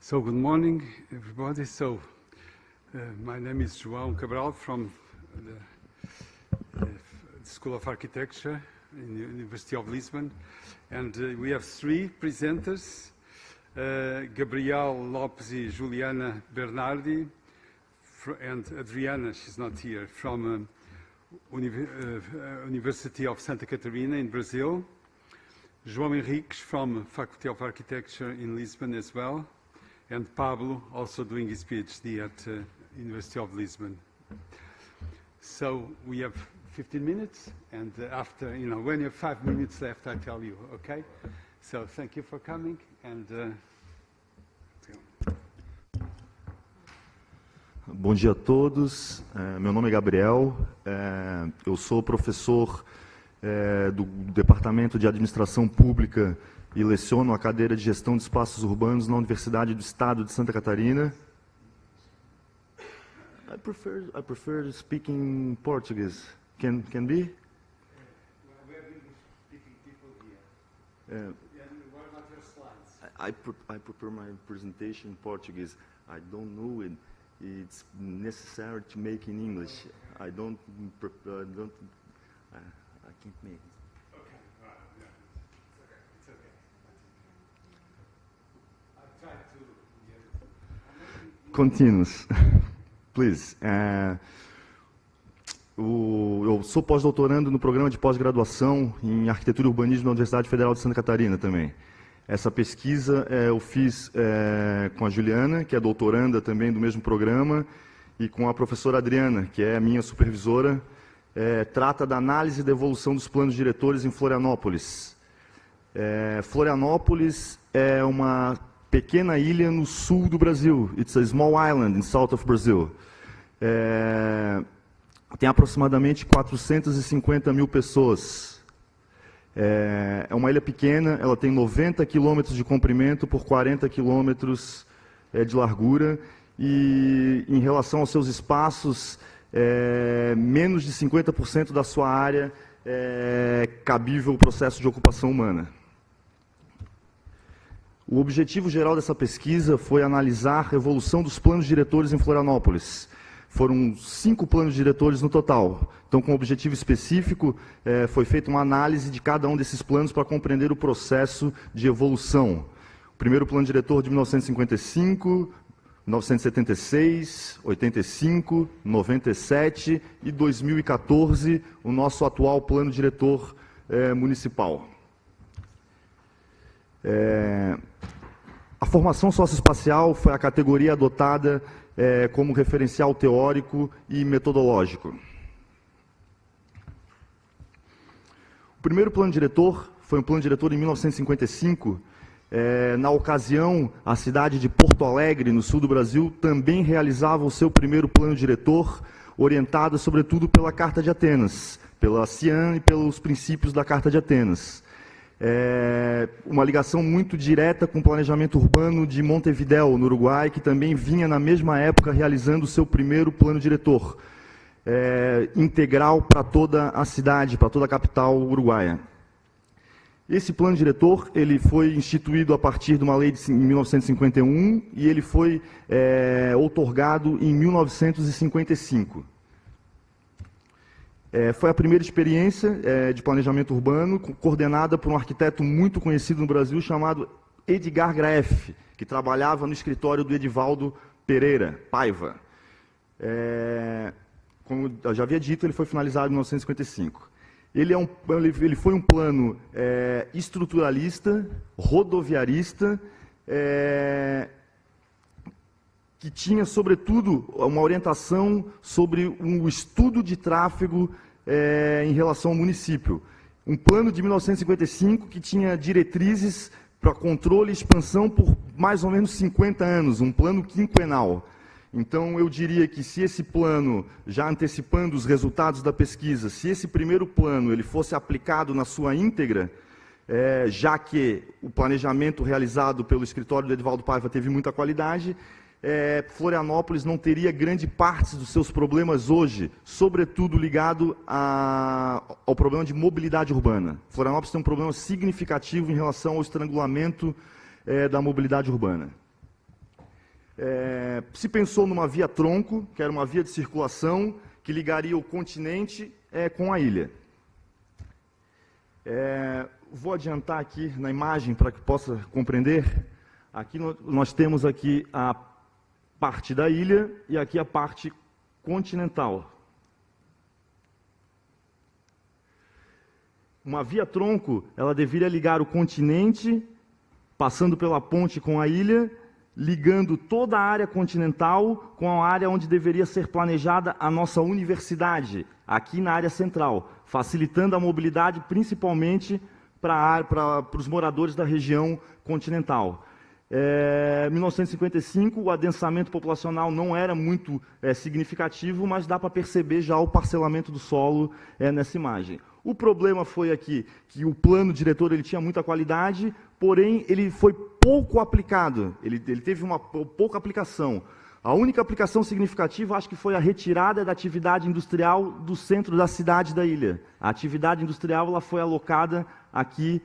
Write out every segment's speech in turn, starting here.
So good morning, everybody. My name is João Cabral from the School of Architecture in the University of Lisbon, and we have three presenters: Gabriel Lopes and Juliana Bernardi, and Adriana, she's not here, from University of Santa Catarina in Brazil. João Henriques from Faculty of Architecture in Lisbon as well, and Pablo also doing his PhD at University of Lisbon. So we have 15 minutes, and after, when you have 5 minutes left, I tell you, okay? So thank you for coming, and Bom dia a todos, meu nome é Gabriel, eu sou professor do Departamento de Administração Pública e leciono a cadeira de Gestão de Espaços Urbanos na Universidade do Estado de Santa Catarina. I prefer speaking Portuguese. Can be? we have English-speaking people here. And what about your slides? I prepare my presentation in Portuguese. I don't know it. It's necessary to make in English. I can't make it. Okay, yeah. It's okay. I'll try to get Continuous. Please. Eu sou pós-doutorando no programa de pós-graduação em Arquitetura e Urbanismo da Universidade Federal de Santa Catarina também. Essa pesquisa eu fiz com a Juliana, que é doutoranda também do mesmo programa, e com a professora Adriana, que é a minha supervisora. Trata da análise da evolução dos planos diretores em Florianópolis. Florianópolis é uma pequena ilha no sul do Brasil. It's a small island in south of Brazil. Tem aproximadamente 450 mil pessoas. É uma ilha pequena, ela tem 90 quilômetros de comprimento por 40 quilômetros de largura, e em relação aos seus espaços, menos de 50% da sua área é cabível ao processo de ocupação humana. O objetivo geral dessa pesquisa foi analisar a evolução dos planos diretores em Florianópolis. Foram 5 planos diretores no total. Então, com o objetivo específico, foi feita uma análise de cada um desses planos para compreender o processo de evolução. O primeiro plano diretor de 1955, 1976, 85, 97 e 2014, o nosso atual plano diretor municipal. A formação socioespacial foi a categoria adotada como referencial teórico e metodológico. O primeiro plano diretor foi um plano diretor em 1955. Na ocasião, a cidade de Porto Alegre, no sul do Brasil, também realizava o seu primeiro plano diretor, orientado sobretudo pela Carta de Atenas, pela CIAN e pelos princípios da Carta de Atenas. Uma ligação muito direta com o planejamento urbano de Montevidéu, no Uruguai, que também vinha na mesma época realizando o seu primeiro plano diretor, integral para toda a cidade, para toda a capital uruguaia. Esse plano diretor ele foi instituído a partir de uma lei de 1951 e ele foi outorgado em 1955. Foi a primeira experiência de planejamento urbano coordenada por um arquiteto muito conhecido no Brasil chamado Edgar Graeff, que trabalhava no escritório do Edivaldo Pereira Paiva. Como eu já havia dito, ele foi finalizado em 1955. Ele foi um plano estruturalista, rodoviarista, que tinha, sobretudo, uma orientação sobre um estudo de tráfego em relação ao município. Um plano de 1955 que tinha diretrizes para controle e expansão por mais ou menos 50 anos, um plano quinquenal. Então, eu diria que se esse plano, já antecipando os resultados da pesquisa, se esse primeiro plano ele fosse aplicado na sua íntegra, já que o planejamento realizado pelo escritório do Edivaldo Paiva teve muita qualidade, Florianópolis não teria grande parte dos seus problemas hoje, sobretudo ligado ao problema de mobilidade urbana. Florianópolis tem um problema significativo em relação ao estrangulamento da mobilidade urbana. Se pensou numa via-tronco, que era uma via de circulação, que ligaria o continente com a ilha. Vou adiantar aqui na imagem para que possa compreender. Aqui nós temos aqui a parte da ilha e aqui a parte continental. Uma via-tronco, ela deveria ligar o continente, passando pela ponte com a ilha, ligando toda a área continental com a área onde deveria ser planejada a nossa universidade, aqui na área central, facilitando a mobilidade principalmente para os moradores da região continental. Em 1955, o adensamento populacional não era muito significativo, mas dá para perceber já o parcelamento do solo nessa imagem. O problema foi aqui que o plano diretor ele tinha muita qualidade, porém ele foi pouco aplicado, ele teve uma pouca aplicação. A única aplicação significativa, acho que foi a retirada da atividade industrial do centro da cidade da ilha. A atividade industrial ela foi alocada aqui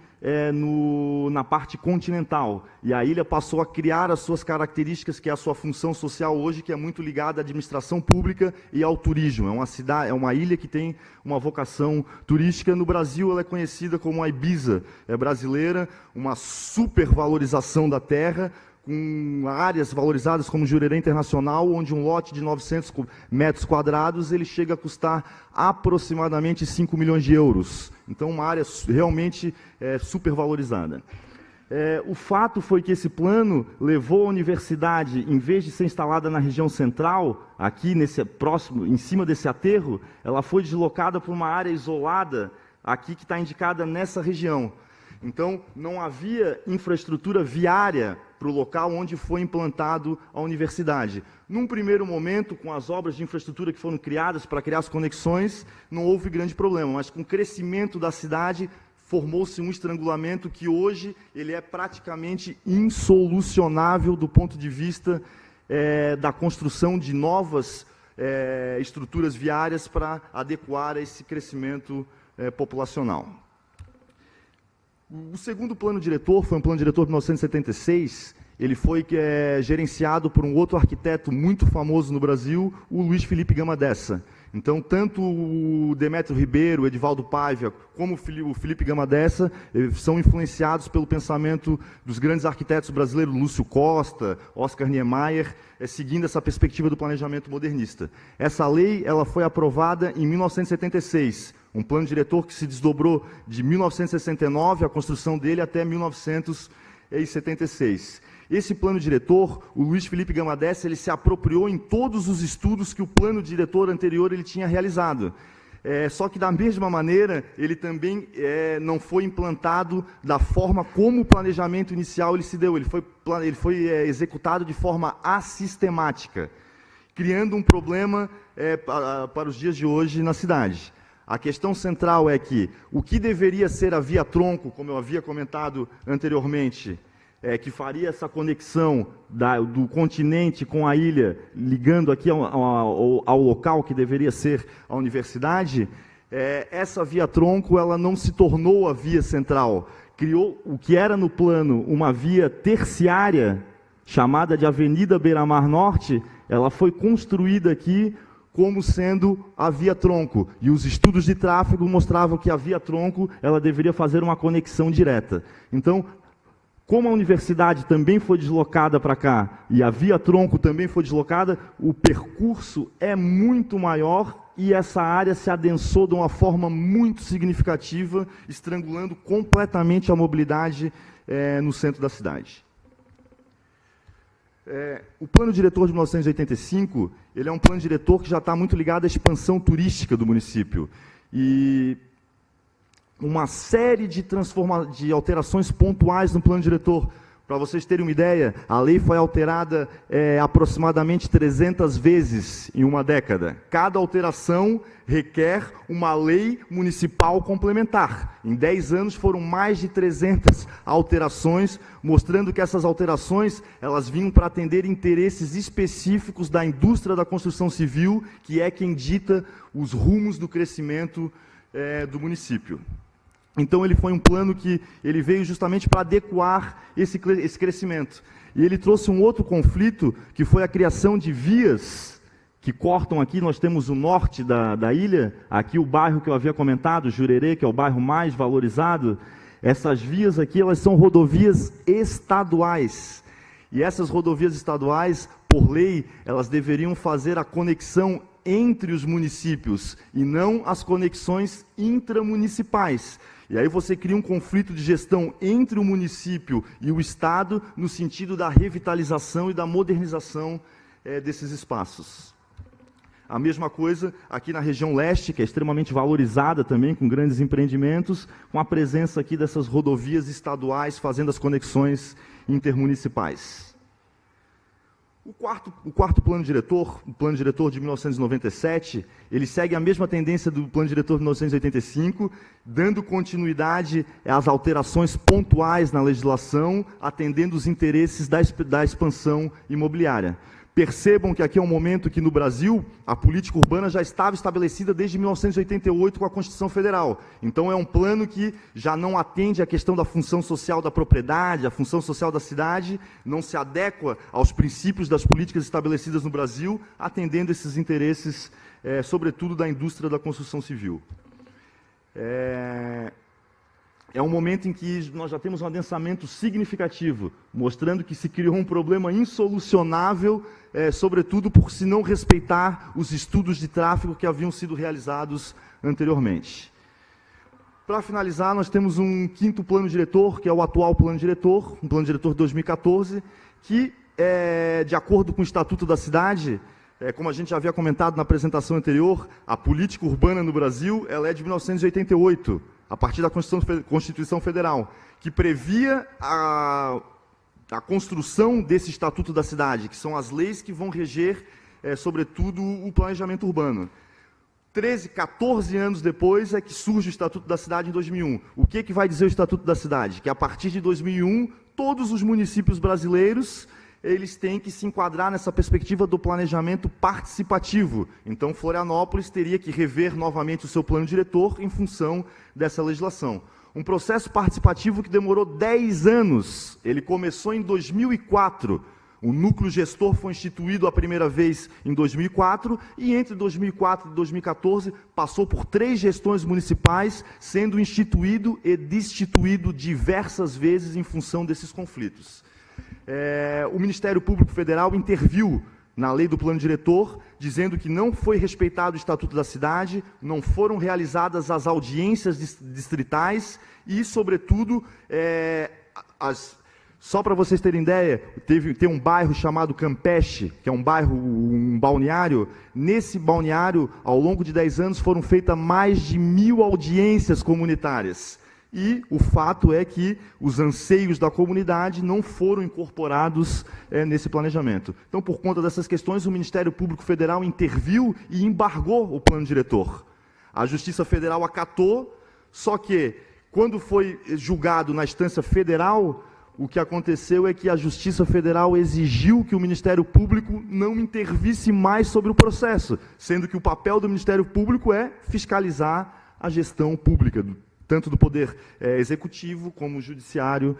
na parte continental. E a ilha passou a criar as suas características, que é a sua função social hoje, que é muito ligada à administração pública e ao turismo. É uma ilha que tem uma vocação turística. No Brasil, ela é conhecida como a Ibiza brasileira, uma supervalorização da terra, com áreas valorizadas como Jurerê Internacional, onde um lote de 900 metros quadrados ele chega a custar aproximadamente 5 milhões de euros. Então, uma área realmente supervalorizada. O fato foi que esse plano levou a universidade, em vez de ser instalada na região central, aqui em cima desse aterro, ela foi deslocada para uma área isolada, aqui que está indicada nessa região. Então, não havia infraestrutura viária para o local onde foi implantado a universidade. Num primeiro momento, com as obras de infraestrutura que foram criadas para criar as conexões, não houve grande problema, mas com o crescimento da cidade, formou-se um estrangulamento que hoje ele é praticamente insolucionável do ponto de vista da construção de novas estruturas viárias para adequar a esse crescimento populacional. O segundo plano diretor foi um plano diretor de 1976, ele foi gerenciado por um outro arquiteto muito famoso no Brasil, o Luiz Felipe Gama Dessa. Então, tanto o Demétrio Ribeiro, o Edivaldo Paiva, como o Felipe Gama Dessa, são influenciados pelo pensamento dos grandes arquitetos brasileiros, Lúcio Costa, Oscar Niemeyer, seguindo essa perspectiva do planejamento modernista. Essa lei ela foi aprovada em 1976, um plano diretor que se desdobrou de 1969, a construção dele, até 1976. Esse plano diretor, o Luiz Felipe Gama Dessa, ele se apropriou em todos os estudos que o plano diretor anterior ele tinha realizado. Só que, da mesma maneira, ele também não foi implantado da forma como o planejamento inicial ele se deu. Ele foi executado de forma assistemática, criando um problema para os dias de hoje na cidade. A questão central é que o que deveria ser a via-tronco, como eu havia comentado anteriormente, que faria essa conexão do continente com a ilha, ligando aqui ao local que deveria ser a universidade, essa via-tronco ela não se tornou a via central. Criou o que era no plano uma via terciária, chamada de Avenida Beira-Mar Norte, ela foi construída aqui como sendo a via-tronco. E os estudos de tráfego mostravam que a via-tronco ela deveria fazer uma conexão direta. Então, como a universidade também foi deslocada para cá e a via-tronco também foi deslocada, o percurso é muito maior e essa área se adensou de uma forma muito significativa, estrangulando completamente a mobilidade no centro da cidade. O plano diretor de 1985, ele é um plano diretor que já está muito ligado à expansão turística do município. E uma série de alterações pontuais no plano diretor. Para vocês terem uma ideia, a lei foi alterada aproximadamente 300 vezes em uma década. Cada alteração requer uma lei municipal complementar. Em 10 anos foram mais de 300 alterações, mostrando que essas alterações elas vinham para atender interesses específicos da indústria da construção civil, que é quem dita os rumos do crescimento do município. Então, ele foi um plano que ele veio justamente para adequar esse crescimento. E ele trouxe um outro conflito, que foi a criação de vias que cortam aqui. Nós temos o norte da ilha, aqui o bairro que eu havia comentado, Jurerê, que é o bairro mais valorizado. Essas vias aqui, elas são rodovias estaduais. E essas rodovias estaduais, por lei, elas deveriam fazer a conexão entre os municípios e não as conexões intramunicipais. E aí você cria um conflito de gestão entre o município e o Estado no sentido da revitalização e da modernização desses espaços. A mesma coisa aqui na região leste, que é extremamente valorizada também, com grandes empreendimentos, com a presença aqui dessas rodovias estaduais fazendo as conexões intermunicipais. O quarto plano diretor, o plano diretor de 1997, ele segue a mesma tendência do plano diretor de 1985, dando continuidade às alterações pontuais na legislação, atendendo os interesses da expansão imobiliária. Percebam que aqui é um momento que no Brasil a política urbana já estava estabelecida desde 1988 com a Constituição Federal. Então é um plano que já não atende à questão da função social da propriedade, a função social da cidade, não se adequa aos princípios das políticas estabelecidas no Brasil, atendendo esses interesses, sobretudo da indústria da construção civil. É um momento em que nós já temos um adensamento significativo, mostrando que se criou um problema insolucionável, sobretudo por se não respeitar os estudos de tráfego que haviam sido realizados anteriormente. Para finalizar, nós temos um quinto plano diretor, que é o atual plano diretor, um plano diretor de 2014, que, de acordo com o Estatuto da Cidade, como a gente já havia comentado na apresentação anterior, a política urbana no Brasil ela é de 1988, a partir da Constituição Federal, que previa a construção desse Estatuto da Cidade, que são as leis que vão reger, sobretudo, o planejamento urbano. 14 anos depois é que surge o Estatuto da Cidade em 2001. O que vai dizer o Estatuto da Cidade? Que a partir de 2001, todos os municípios brasileiros eles têm que se enquadrar nessa perspectiva do planejamento participativo. Então, Florianópolis teria que rever novamente o seu plano diretor em função dessa legislação. Um processo participativo que demorou 10 anos. Ele começou em 2004. O núcleo gestor foi instituído a primeira vez em 2004 e entre 2004 e 2014 passou por 3 gestões municipais, sendo instituído e destituído diversas vezes em função desses conflitos. O Ministério Público Federal interviu na lei do plano diretor, dizendo que não foi respeitado o Estatuto da Cidade, não foram realizadas as audiências distritais e, sobretudo, só para vocês terem ideia, tem um bairro chamado Campeche, que é um balneário. Nesse balneário, ao longo de 10 anos, foram feitas mais de 1000 audiências comunitárias. E o fato é que os anseios da comunidade não foram incorporados nesse planejamento. Então, por conta dessas questões, o Ministério Público Federal interviu e embargou o plano diretor. A Justiça Federal acatou, só que, quando foi julgado na instância federal, o que aconteceu é que a Justiça Federal exigiu que o Ministério Público não intervisse mais sobre o processo, sendo que o papel do Ministério Público é fiscalizar a gestão pública, tanto do Poder Executivo, como o Judiciário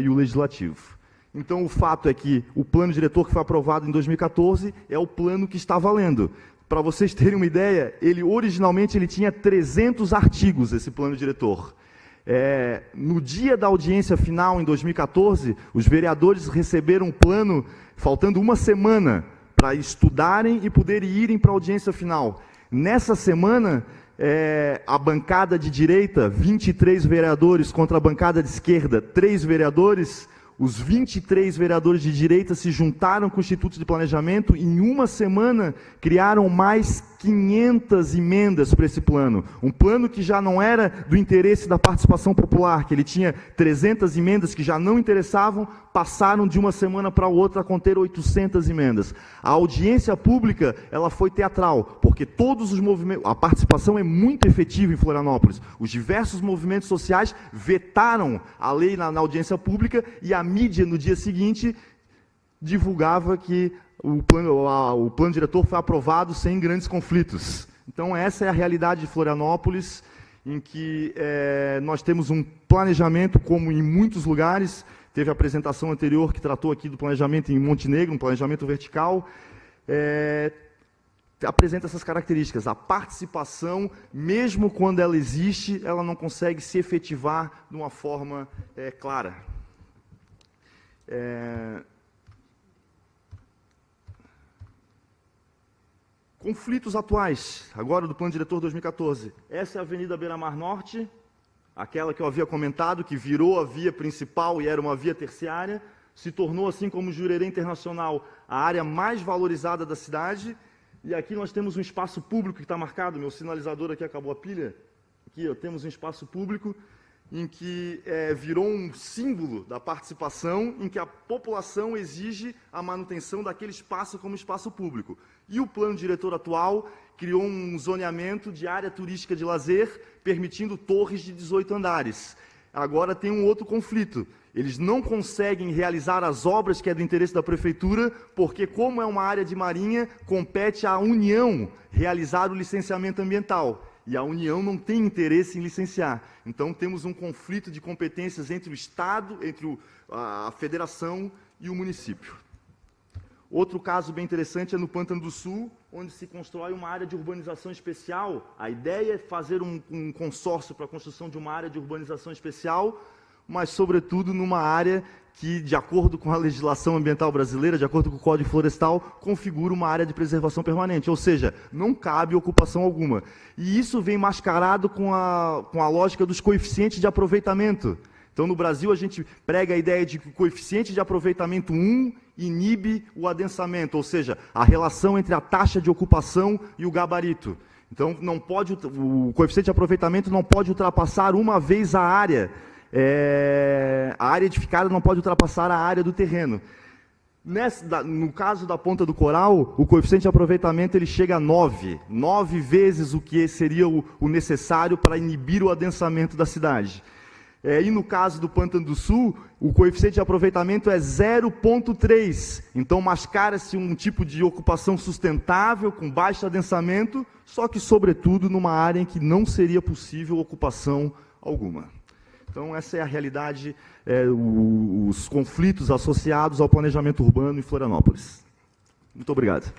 e o Legislativo. Então, o fato é que o plano diretor que foi aprovado em 2014 é o plano que está valendo. Para vocês terem uma ideia, originalmente ele tinha 300 artigos, esse plano diretor. No dia da audiência final, em 2014, os vereadores receberam um plano, faltando uma semana, para estudarem e poderem irem para a audiência final. Nessa semana, a bancada de direita, 23 vereadores contra a bancada de esquerda, 3 vereadores, os 23 vereadores de direita se juntaram com o Instituto de Planejamento e, em uma semana, criaram mais 500 emendas para esse plano. Um plano que já não era do interesse da participação popular, que ele tinha 300 emendas que já não interessavam, passaram de uma semana para outra a conter 800 emendas. A audiência pública ela foi teatral, porque todos os movimentos, a participação é muito efetiva em Florianópolis. Os diversos movimentos sociais vetaram a lei na audiência pública e a mídia, no dia seguinte, divulgava que o plano diretor foi aprovado sem grandes conflitos. Então, essa é a realidade de Florianópolis, em que nós temos um planejamento, como em muitos lugares, Teve a apresentação anterior que tratou aqui do planejamento em Montenegro, um planejamento vertical. Apresenta essas características. A participação, mesmo quando ela existe, ela não consegue se efetivar de uma forma clara. Conflitos atuais, agora do Plano Diretor 2014. Essa é a Avenida Beira-Mar Norte, aquela que eu havia comentado, que virou a via principal e era uma via terciária, se tornou, assim como o Jurerê Internacional, a área mais valorizada da cidade. E aqui nós temos um espaço público que está marcado, meu sinalizador aqui acabou a pilha. Aqui temos um espaço público em que virou um símbolo da participação, em que a população exige a manutenção daquele espaço como espaço público. E o plano diretor atual criou um zoneamento de área turística de lazer, permitindo torres de 18 andares. Agora tem um outro conflito. Eles não conseguem realizar as obras que é do interesse da prefeitura, porque, como é uma área de marinha, compete à União realizar o licenciamento ambiental. E a União não tem interesse em licenciar. Então, temos um conflito de competências entre o Estado, entre a Federação e o município. Outro caso bem interessante é no Pântano do Sul, onde se constrói uma área de urbanização especial. A ideia é fazer um consórcio para a construção de uma área de urbanização especial, mas, sobretudo, numa área que, de acordo com a legislação ambiental brasileira, de acordo com o Código Florestal, configura uma área de preservação permanente, ou seja, não cabe ocupação alguma. E isso vem mascarado com a lógica dos coeficientes de aproveitamento. Então, no Brasil, a gente prega a ideia de que o coeficiente de aproveitamento 1 inibe o adensamento, ou seja, a relação entre a taxa de ocupação e o gabarito. Então, o coeficiente de aproveitamento não pode ultrapassar uma vez a área. A área edificada não pode ultrapassar a área do terreno. No caso da Ponta do Coral, o coeficiente de aproveitamento ele chega a 9 vezes o que seria o necessário para inibir o adensamento da cidade. E no caso do Pântano do Sul, o coeficiente de aproveitamento é 0,3. Então, mascara-se um tipo de ocupação sustentável, com baixo adensamento, só que, sobretudo, numa área em que não seria possível ocupação alguma. Então, essa é a realidade, os conflitos associados ao planejamento urbano em Florianópolis. Muito obrigado.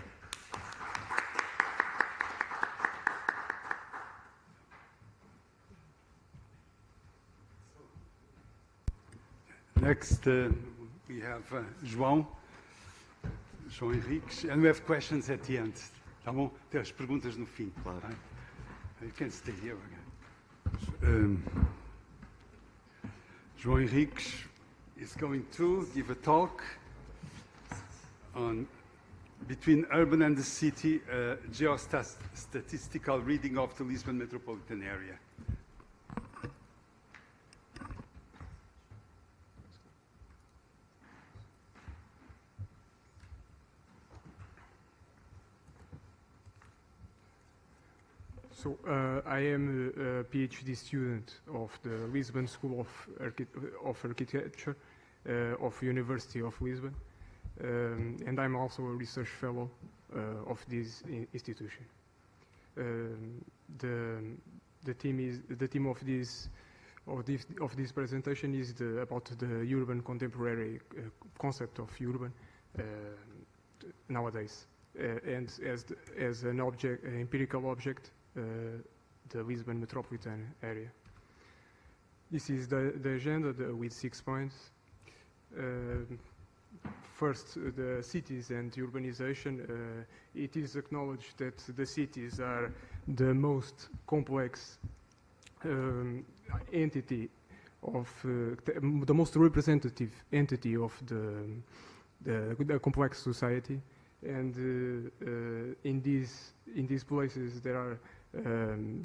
Next, we have João Henriques, and we have questions at the end. Tá bom? Tem as perguntas no fim. Claro. Right? You can stay here again. João Henriques is going to give a talk on between urban and the city, geostatistical reading of the Lisbon metropolitan area. So I am a PhD student of the Lisbon School of Architecture of University of Lisbon, and I'm also a research fellow of this institution. The theme of this presentation is about the urban contemporary concept of urban nowadays, and as an empirical object. The Lisbon metropolitan area. This is the agenda with 6 points. First, the cities and urbanization. It is acknowledged that the cities are the most complex entity of the most representative entity of the complex society, and in these places there are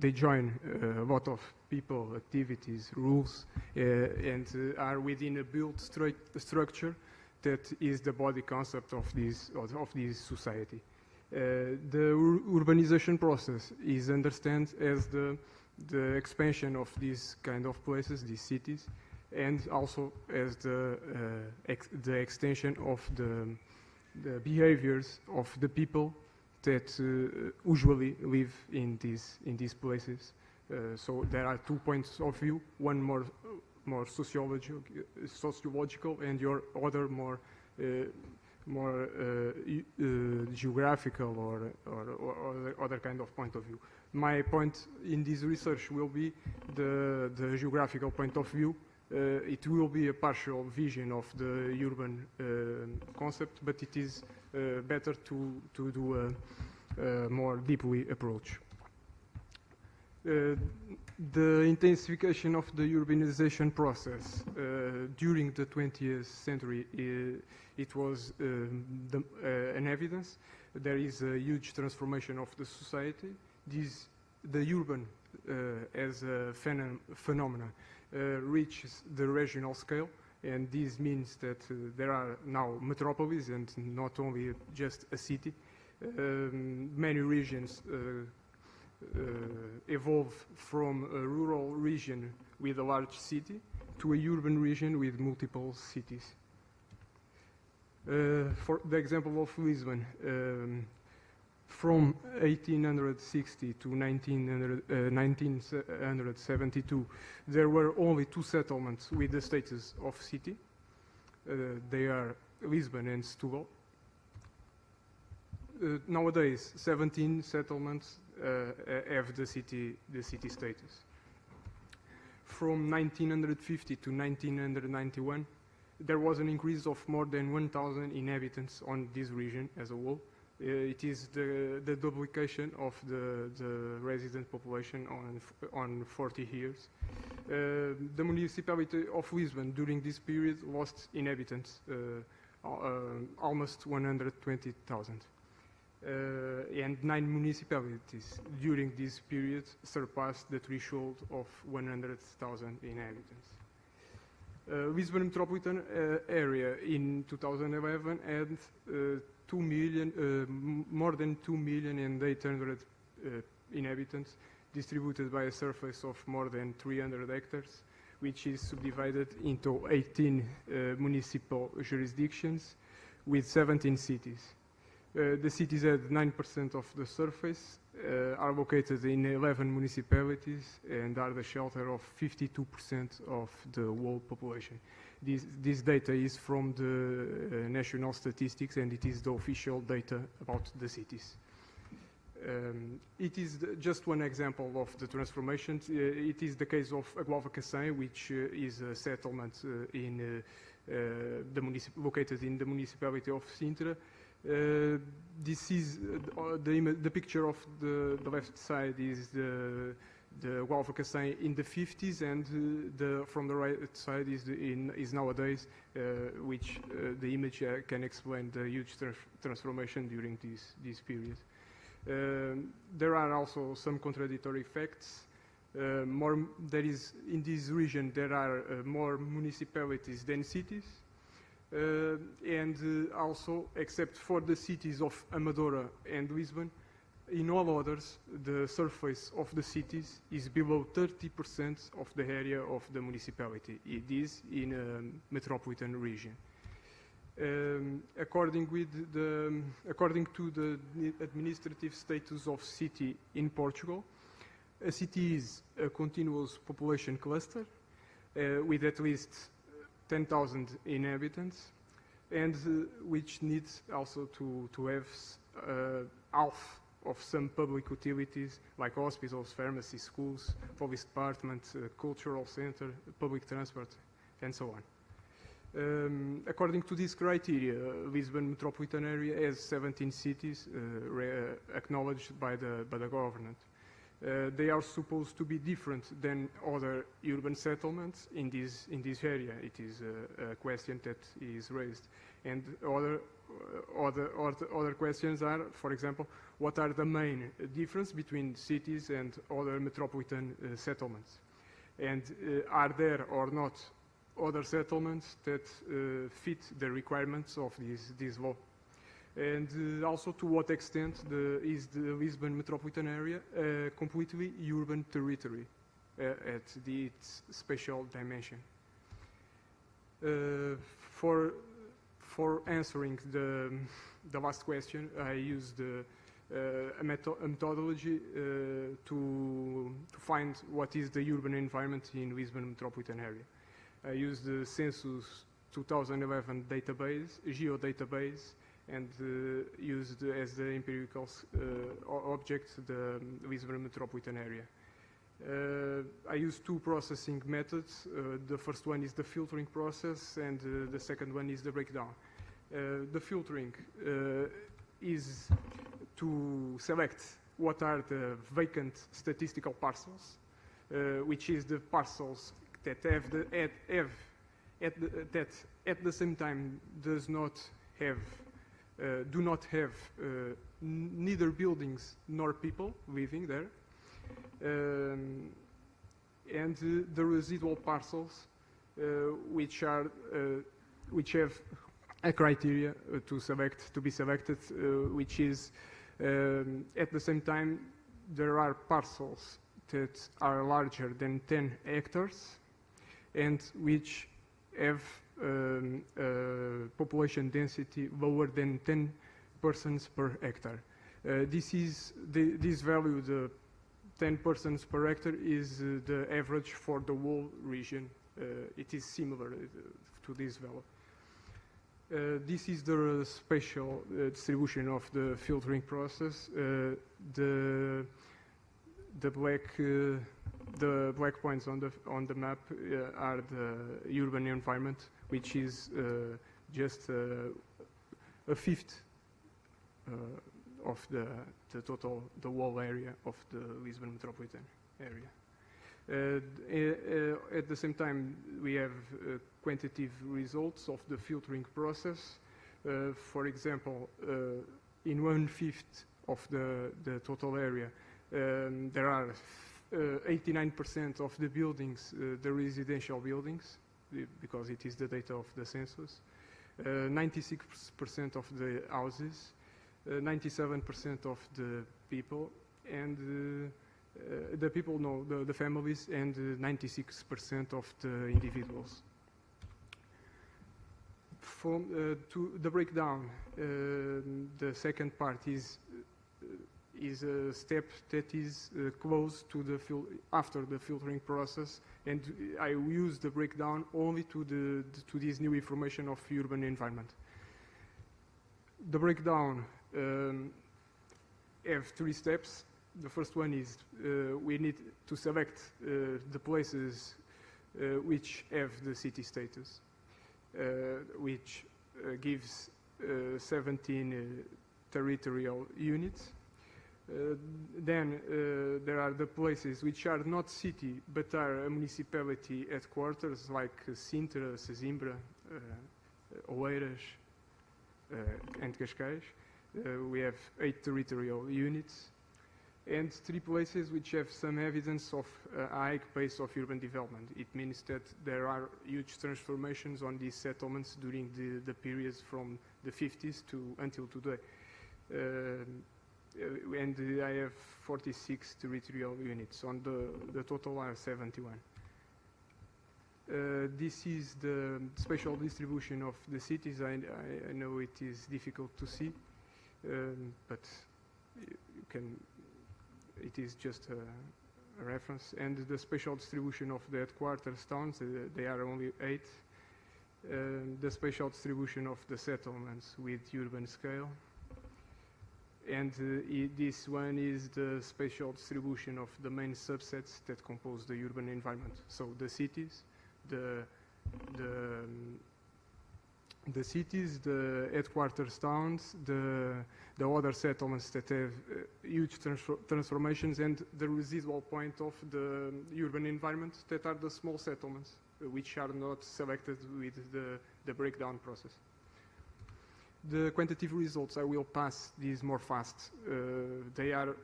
they join a lot of people, activities, rules, and are within a built structure that is the body concept of this society. The urbanization process is understood as the expansion of these kind of places, these cities, and also as the extension of the behaviors of the people that usually live in these places. So there are 2 points of view, one more sociological, and your other more geographical or other kind of point of view. My point in this research will be the geographical point of view. It will be a partial vision of the urban concept, but it is better to do a more deeply approach. The intensification of the urbanization process during the 20th century, it was an evidence. There is a huge transformation of the society. The urban as a phenomenon reaches the regional scale, and this means that there are now metropolis and not only just a city. Many regions evolve from a rural region with a large city to a urban region with multiple cities. For the example of Lisbon, from 1860 to 1972, there were only 2 settlements with the status of city. They are Lisbon and Setúbal. Nowadays, 17 settlements have the city status. From 1950 to 1991, there was an increase of more than 1,000 inhabitants on this region as a whole. It is the duplication of the resident population on 40 years. The municipality of Lisbon during this period lost inhabitants, almost 120,000. And 9 municipalities during this period surpassed the threshold of 100,000 inhabitants. Lisbon metropolitan area in 2011 had more than 2,800,000 inhabitants, distributed by a surface of more than 300 hectares, which is subdivided into 18 municipal jurisdictions with 17 cities. The cities had 9% of the surface, are located in 11 municipalities, and are the shelter of 52% of the whole population. This data is from the national statistics, and it is the official data about the cities. It is just one example of the transformation. It is the case of Agualva-Cacém, which is a settlement located in the municipality of Sintra. This is the picture of the left side is the Agualva-Cacém in the 50s, and from the right side is nowadays, which the image can explain the huge transformation during this period. There are also some contradictory facts. In this region there are more municipalities than cities. Also, except for the cities of Amadora and Lisbon, in all others, the surface of the cities is below 30% of the area of the municipality. It is in a metropolitan region. According to the administrative status of city in Portugal, a city is a continuous population cluster with at least 10,000 inhabitants, and which needs also to have half of some public utilities like hospitals, pharmacies, schools, police department, cultural center, public transport, and so on. According to this criteria, Lisbon metropolitan area has 17 cities acknowledged by the government. They are supposed to be different than other urban settlements in this area. It is a question that is raised, and other questions are, for example, what are the main difference between cities and other metropolitan settlements, and are there or not other settlements that fit the requirements of this law? And also, to what extent is the Lisbon metropolitan area a completely urban territory at its spatial dimension? For answering the last question, I used a methodology to find what is the urban environment in Lisbon metropolitan area. I use the Census 2011 database, geodatabase, and used as the empirical object the Lisbon metropolitan area. I use two processing methods. The first one is the filtering process, and the second one is the breakdown. The filtering is to select what are the vacant statistical parcels, which is the parcels that have that at the same time do not have neither buildings nor people living there, and the residual parcels which have a criteria to be selected, which is at the same time there are parcels that are larger than 10 hectares and which have population density lower than 10 persons per hectare. This value, the 10 persons per hectare, is the average for the whole region. It is similar to this value. This is the spatial distribution of the filtering process. The black points on the map are the urban environment, which is just a fifth of the whole area of the Lisbon metropolitan area. At the same time, we have quantitative results of the filtering process. For example, in 1/5 of the total area, there are 89% of the buildings, the residential buildings, because it is the data of the census, 96% of the houses, 97% of the people, and the families, and 96% of the individuals. To the breakdown, the second part is a step that is close to after the filtering process, and I use the breakdown only to this new information of urban environment. The breakdown have 3 steps. The first one is we need to select the places which have the city status, which gives 17 territorial units. Then there are the places which are not city but are a municipality headquarters, like Sintra, Sesimbra, Oeiras, and Cascais. We have 8 territorial units, and 3 places which have some evidence of a high pace of urban development. It means that there are huge transformations on these settlements during the periods from the 50s until today. And I have 46 territorial units. On the total are 71. This is the spatial distribution of the cities. I know it is difficult to see, but you can. It is just a reference. And the spatial distribution of the headquarters towns, they are only 8. The spatial distribution of the settlements with urban scale. And this one is the spatial distribution of the main subsets that compose the urban environment. So the cities, the cities, the headquarters towns, the other settlements that have huge transformations, and the residual point of the urban environment that are the small settlements, which are not selected with the breakdown process. The quantitative results, I will pass these more fast. They are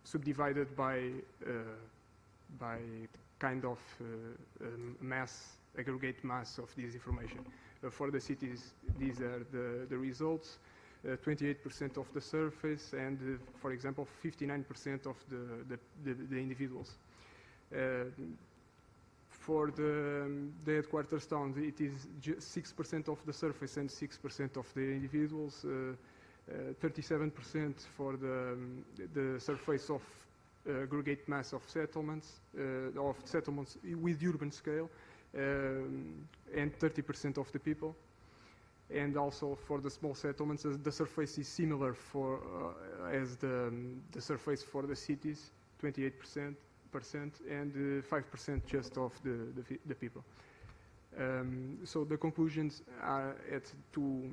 subdivided by kind of mass, aggregate mass of this information. For the cities, these are the results. 28% of the surface, and for example, 59% of the individuals. For the headquarters towns, it is 6% of the surface and 6% of the individuals, 37% for the surface of aggregate mass of settlements with urban scale, and 30% of the people. And also for the small settlements, the surface is similar as the surface for the cities, 28%, and 5% just of the people. So the conclusions are at two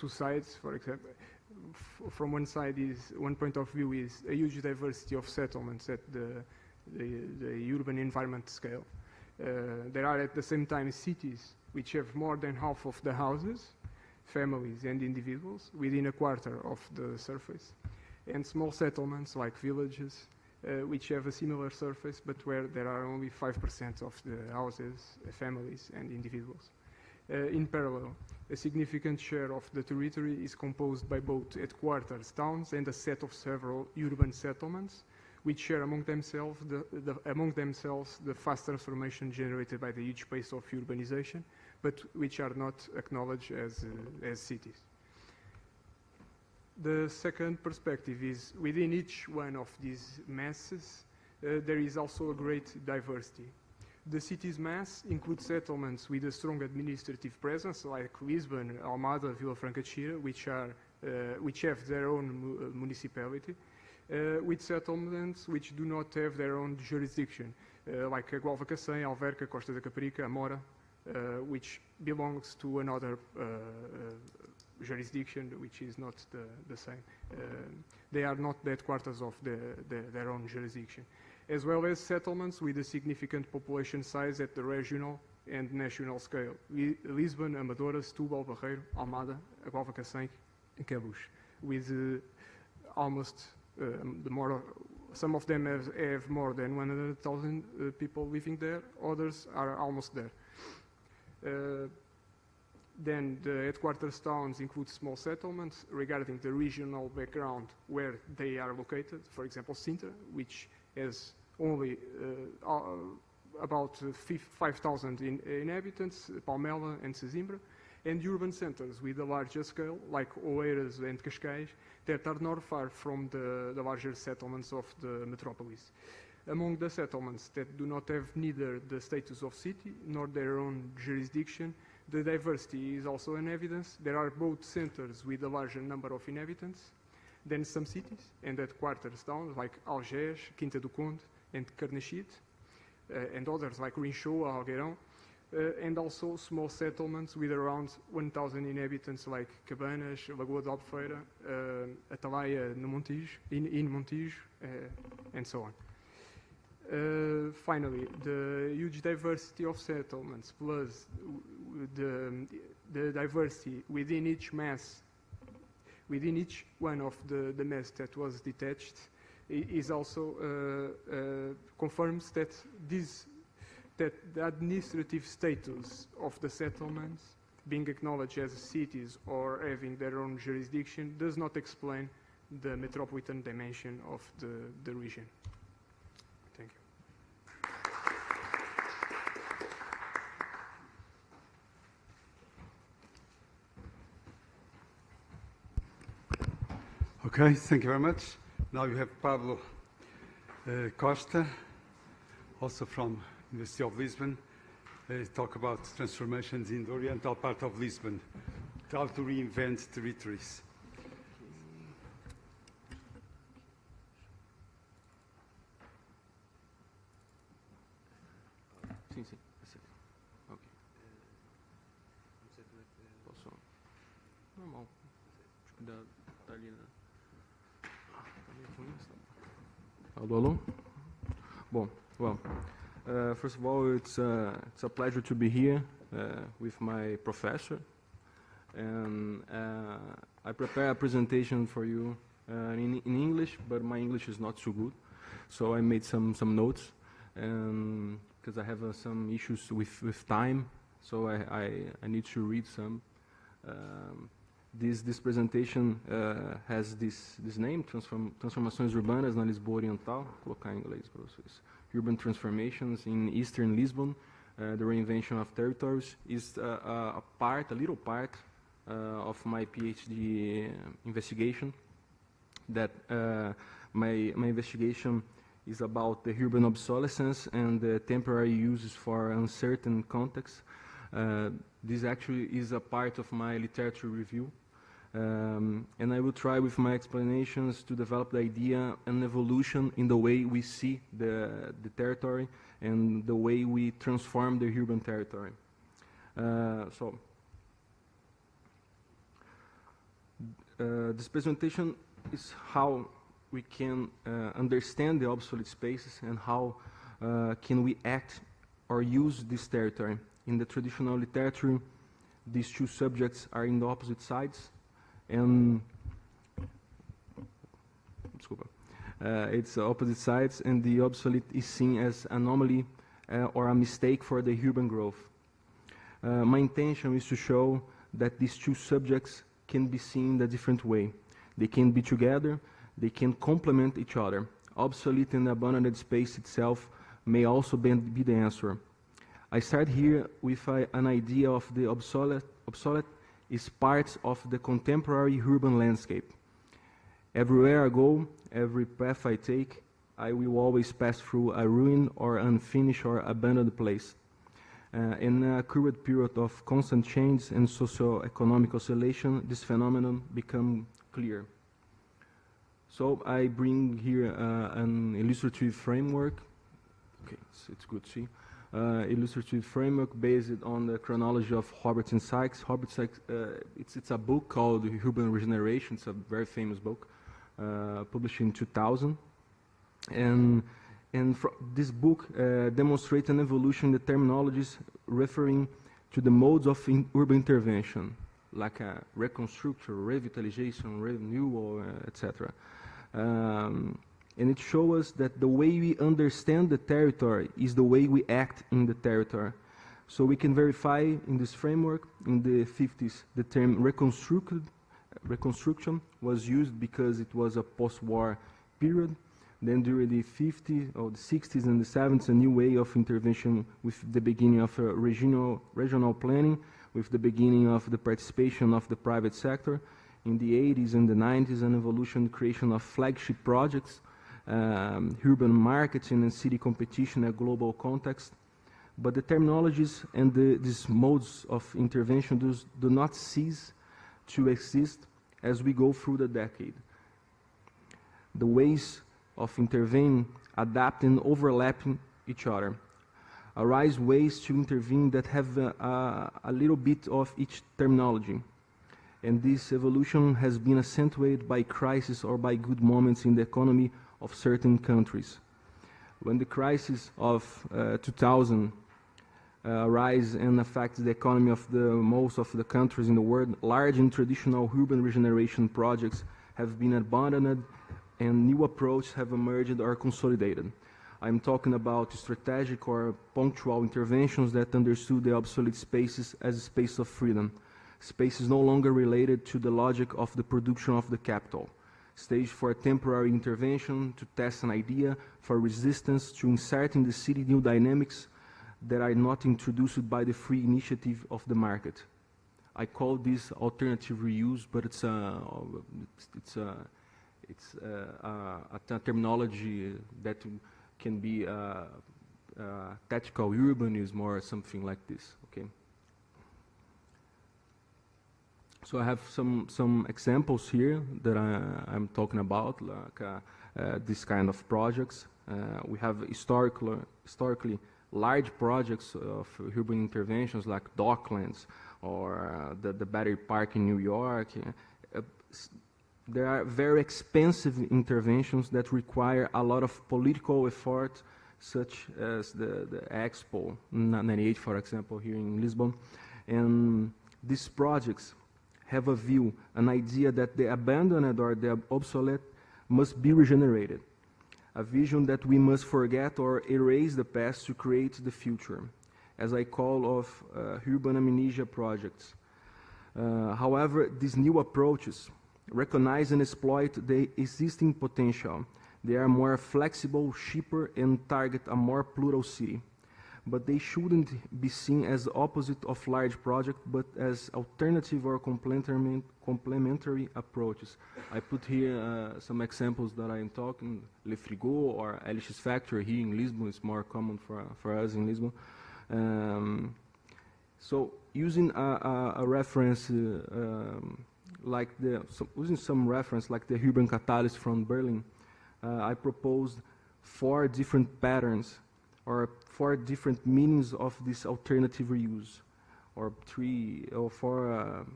sides. For example, from one side is one point of view is a huge diversity of settlements at the urban environment scale. There are at the same time cities which have more than half of the houses, families and individuals within a quarter of the surface, and small settlements like villages which have a similar surface but where there are only 5% of the houses, families and individuals. In parallel, a significant share of the territory is composed by both headquarters towns and a set of several urban settlements which share among themselves the fast transformation generated by the huge pace of urbanization, but which are not acknowledged as cities. The second perspective is within each one of these masses, there is also a great diversity. The city's mass includes settlements with a strong administrative presence, like Lisbon, Almada, Vila Franca de Xira, which have their own municipality, with settlements which do not have their own jurisdiction, like Gualva Cacém, Alverca, Costa da Caparica, Amora, which belongs to another jurisdiction, which is not the same. They are not the headquarters of their own jurisdiction, as well as settlements with a significant population size at the regional and national scale. Lisbon, Amadora, Setúbal, Barreiro, Almada, Gualva Cacém, and Queluz, with almost some of them have more than 100,000 people living there, others are almost there. Then the headquarters towns include small settlements regarding the regional background where they are located. For example, Sintra, which has only about 5,000 inhabitants, Palmela and Sesimbra, and urban centers with a larger scale, like Oeiras and Cascais, that are not far from the larger settlements of the metropolis. Among the settlements that do not have neither the status of city nor their own jurisdiction, the diversity is also in evidence. There are both centers with a larger number of inhabitants than some cities, and headquarters towns like Algés, Quinta do Conde, and Carnaxide, and others like Rinchou, Algueirão, and also small settlements with around 1,000 inhabitants like Cabanas, Lagoa de Albufeira, Atalaia no Montijo, in Montijo, and so on. Finally, the huge diversity of settlements plus the diversity within each mass, within each one of the mass that was detached, is also confirms that the administrative status of the settlements, being acknowledged as cities or having their own jurisdiction, does not explain the metropolitan dimension of the region. Thank you. Okay, thank you very much. Now you have Pablo Costa, also from University of Lisbon, talk about transformations in the oriental part of Lisbon, how to reinvent territories. Sim, sim. Ok. Posso? Normal. Acho que tá ali, né? Tá meio ruim. Alô, alô? Bom, well, first of all, it's a pleasure to be here with my professor, and I prepare a presentation for you in English, but my English is not so good, so I made some notes, and because I have some issues with time, so I need to read some. This presentation has this name, Transformações Urbanas na Lisboa Oriental, vou colocar em inglês para vocês. Urban Transformations in Eastern Lisbon, the Reinvention of Territories, is a little part of my PhD investigation. That my investigation is about the urban obsolescence and the temporary uses for uncertain contexts. This actually is a part of my literature review. And I will try with my explanations to develop the idea and evolution in the way we see the territory and the way we transform the urban territory. This presentation is how we can understand the obsolete spaces and how can we act or use this territory. In the traditional literature, these two subjects are in the opposite sides, and it's opposite sides, and the obsolete is seen as anomaly or a mistake for the urban growth. My intention is to show that these two subjects can be seen in a different way. They can be together, they can complement each other. Obsolete and abandoned space itself may also be the answer. I start here with an idea of the obsolete is part of the contemporary urban landscape. Everywhere I go, every path I take, I will always pass through a ruin or unfinished or abandoned place. In a current period of constant change and socio-economic oscillation, this phenomenon becomes clear. So I bring here an illustrative framework. Okay, it's good to see. Illustrative framework based on the chronology of Robertson Sykes. Robert Sykes, it's a book called Urban Regeneration. It's a very famous book, published in 2000. And this book demonstrates an evolution in the terminologies referring to the modes of urban intervention, like reconstruction, revitalization, renewal, etc. And it shows us that the way we understand the territory is the way we act in the territory. So we can verify in this framework, in the 50s, the term reconstruction was used because it was a post-war period. Then during the 50s or the 60s and the 70s, a new way of intervention with the beginning of regional planning, with the beginning of the participation of the private sector. In the 80s and the 90s, an evolution, creation of flagship projects, urban marketing and city competition in a global context. But the terminologies and these modes of intervention do not cease to exist as we go through the decade. The ways of intervening, adapt and overlapping each other. Arise ways to intervene that have a little bit of each terminology. And this evolution has been accentuated by crisis or by good moments in the economy of certain countries. When the crisis of 2000 arise and affects the economy of most of the countries in the world, large and traditional urban regeneration projects have been abandoned and new approaches have emerged or consolidated. I'm talking about strategic or punctual interventions that understood the obsolete spaces as a space of freedom. Space is no longer related to the logic of the production of the capital. Stage for a temporary intervention to test an idea, for resistance to insert in the city new dynamics that are not introduced by the free initiative of the market. I call this alternative reuse, but it's a terminology that can be tactical urbanism or something like this. Okay. So I have some examples here that I'm talking about, like this kind of projects. We have historically large projects of urban interventions like Docklands or the Battery Park in New York. There are very expensive interventions that require a lot of political effort, such as the Expo 98, for example, here in Lisbon. And these projects have a view, an idea that the abandoned or the obsolete must be regenerated, a vision that we must forget or erase the past to create the future, as I call of urban amnesia projects. However, these new approaches recognize and exploit the existing potential. They are more flexible, cheaper, and target a more plural city. but they shouldn't be seen as the opposite of large projects, but as alternative or complementary approaches. I put here some examples that I am talking, Le Frigo or LX Factory here in Lisbon. It's more common for us in Lisbon. So using a reference using some reference like the Urban Catalyst from Berlin, I proposed 4 different patterns or 4 different meanings of this alternative reuse, or 3 or 4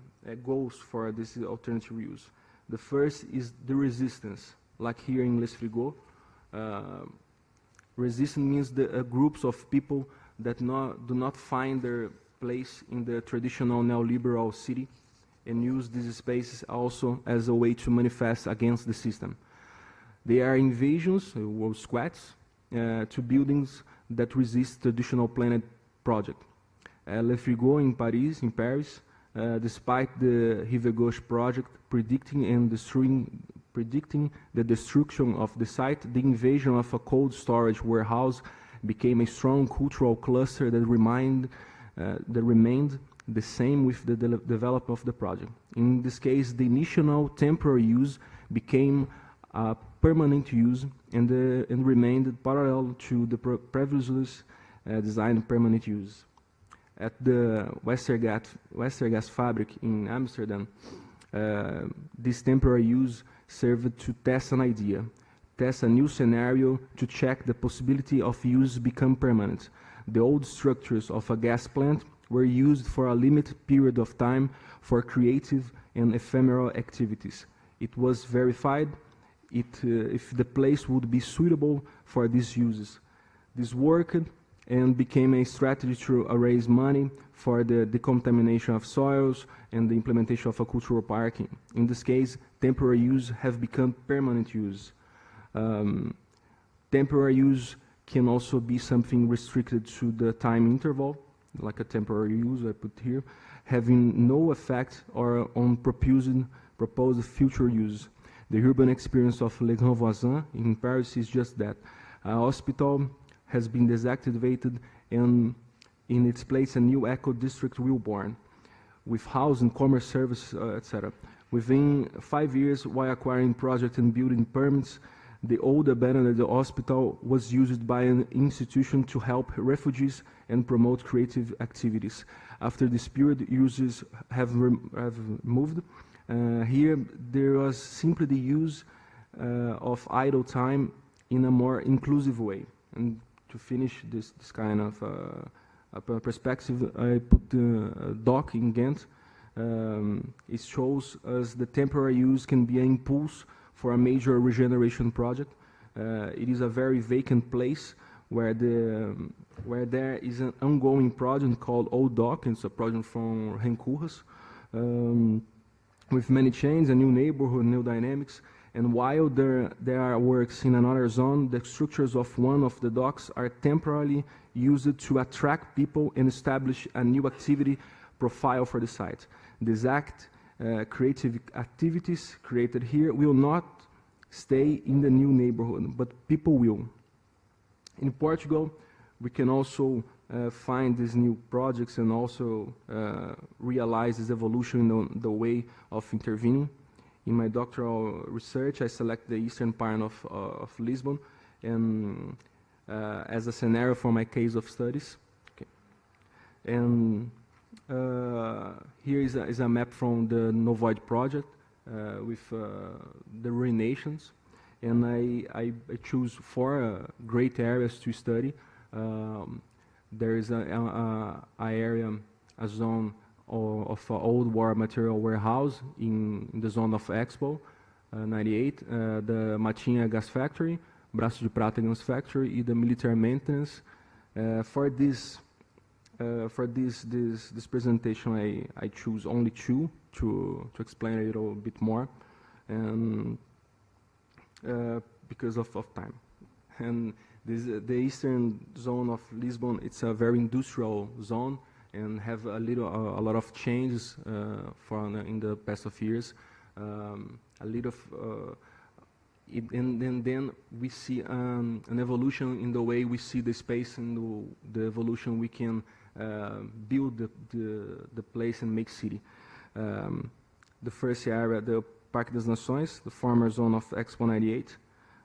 goals for this alternative reuse. The first is the resistance, like here in Les Frigos. Resistance means the groups of people that do not find their place in the traditional neoliberal city and use these spaces also as a way to manifest against the system. They are invasions, or squats, to buildings that resist traditional planned project. Le Frigo in Paris, despite the Rive Gauche project predicting the destruction of the site, the invasion of a cold storage warehouse became a strong cultural cluster that remained the same with the development of the project. In this case, the initial temporary use became a permanent use and remained parallel to the previously designed permanent use. At the Westergas Fabric in Amsterdam, this temporary use served to test an idea, test a new scenario to check the possibility of use become permanent. The old structures of a gas plant were used for a limited period of time for creative and ephemeral activities. It was verified if the place would be suitable for these uses. This worked and became a strategy to raise money for the decontamination of soils and the implementation of a cultural park. In this case, temporary use have become permanent use. Temporary use can also be something restricted to the time interval, like a temporary use I put here, having no effect or on proposed future use. The urban experience of Le Grand Voisin in Paris is just that. A hospital has been deactivated and in its place a new eco-district will born, with housing, commerce, service, etc. Within 5 years, while acquiring project and building permits, the old abandoned hospital was used by an institution to help refugees and promote creative activities. After this period, users have moved. Here, there was simply the use of idle time in a more inclusive way. And to finish this kind of perspective, I put the doc in Ghent. It shows us the temporary use can be an impulse for a major regeneration project. It is a very vacant place where there is an ongoing project called Old Dock. It's a project from Rencourras, with many chains, a new neighborhood, new dynamics. And while there are works in another zone, the structures of one of the docks are temporarily used to attract people and establish a new activity profile for the site. This creative activities created here will not stay in the new neighborhood, but people will. In Portugal, we can also find these new projects and also realize this evolution in the way of intervening. In my doctoral research, I select the eastern part of Lisbon and as a scenario for my case of studies. Okay. And here is a map from the Novoid project with the ruinations. And I choose 4 great areas to study. There is a area, a zone of old war material warehouse in the zone of Expo 98, the Matinha Gas Factory, Braço de Prata Gas Factory, and the military maintenance. For this presentation, I choose only 2 to explain a little bit more, and because of time. And the eastern zone of Lisbon, it's a very industrial zone and have a lot of changes in the past of years. and then we see an evolution in the way we see the space and the evolution we can build the place and make city. The first area, the Parque das Nações, the former zone of Expo 98.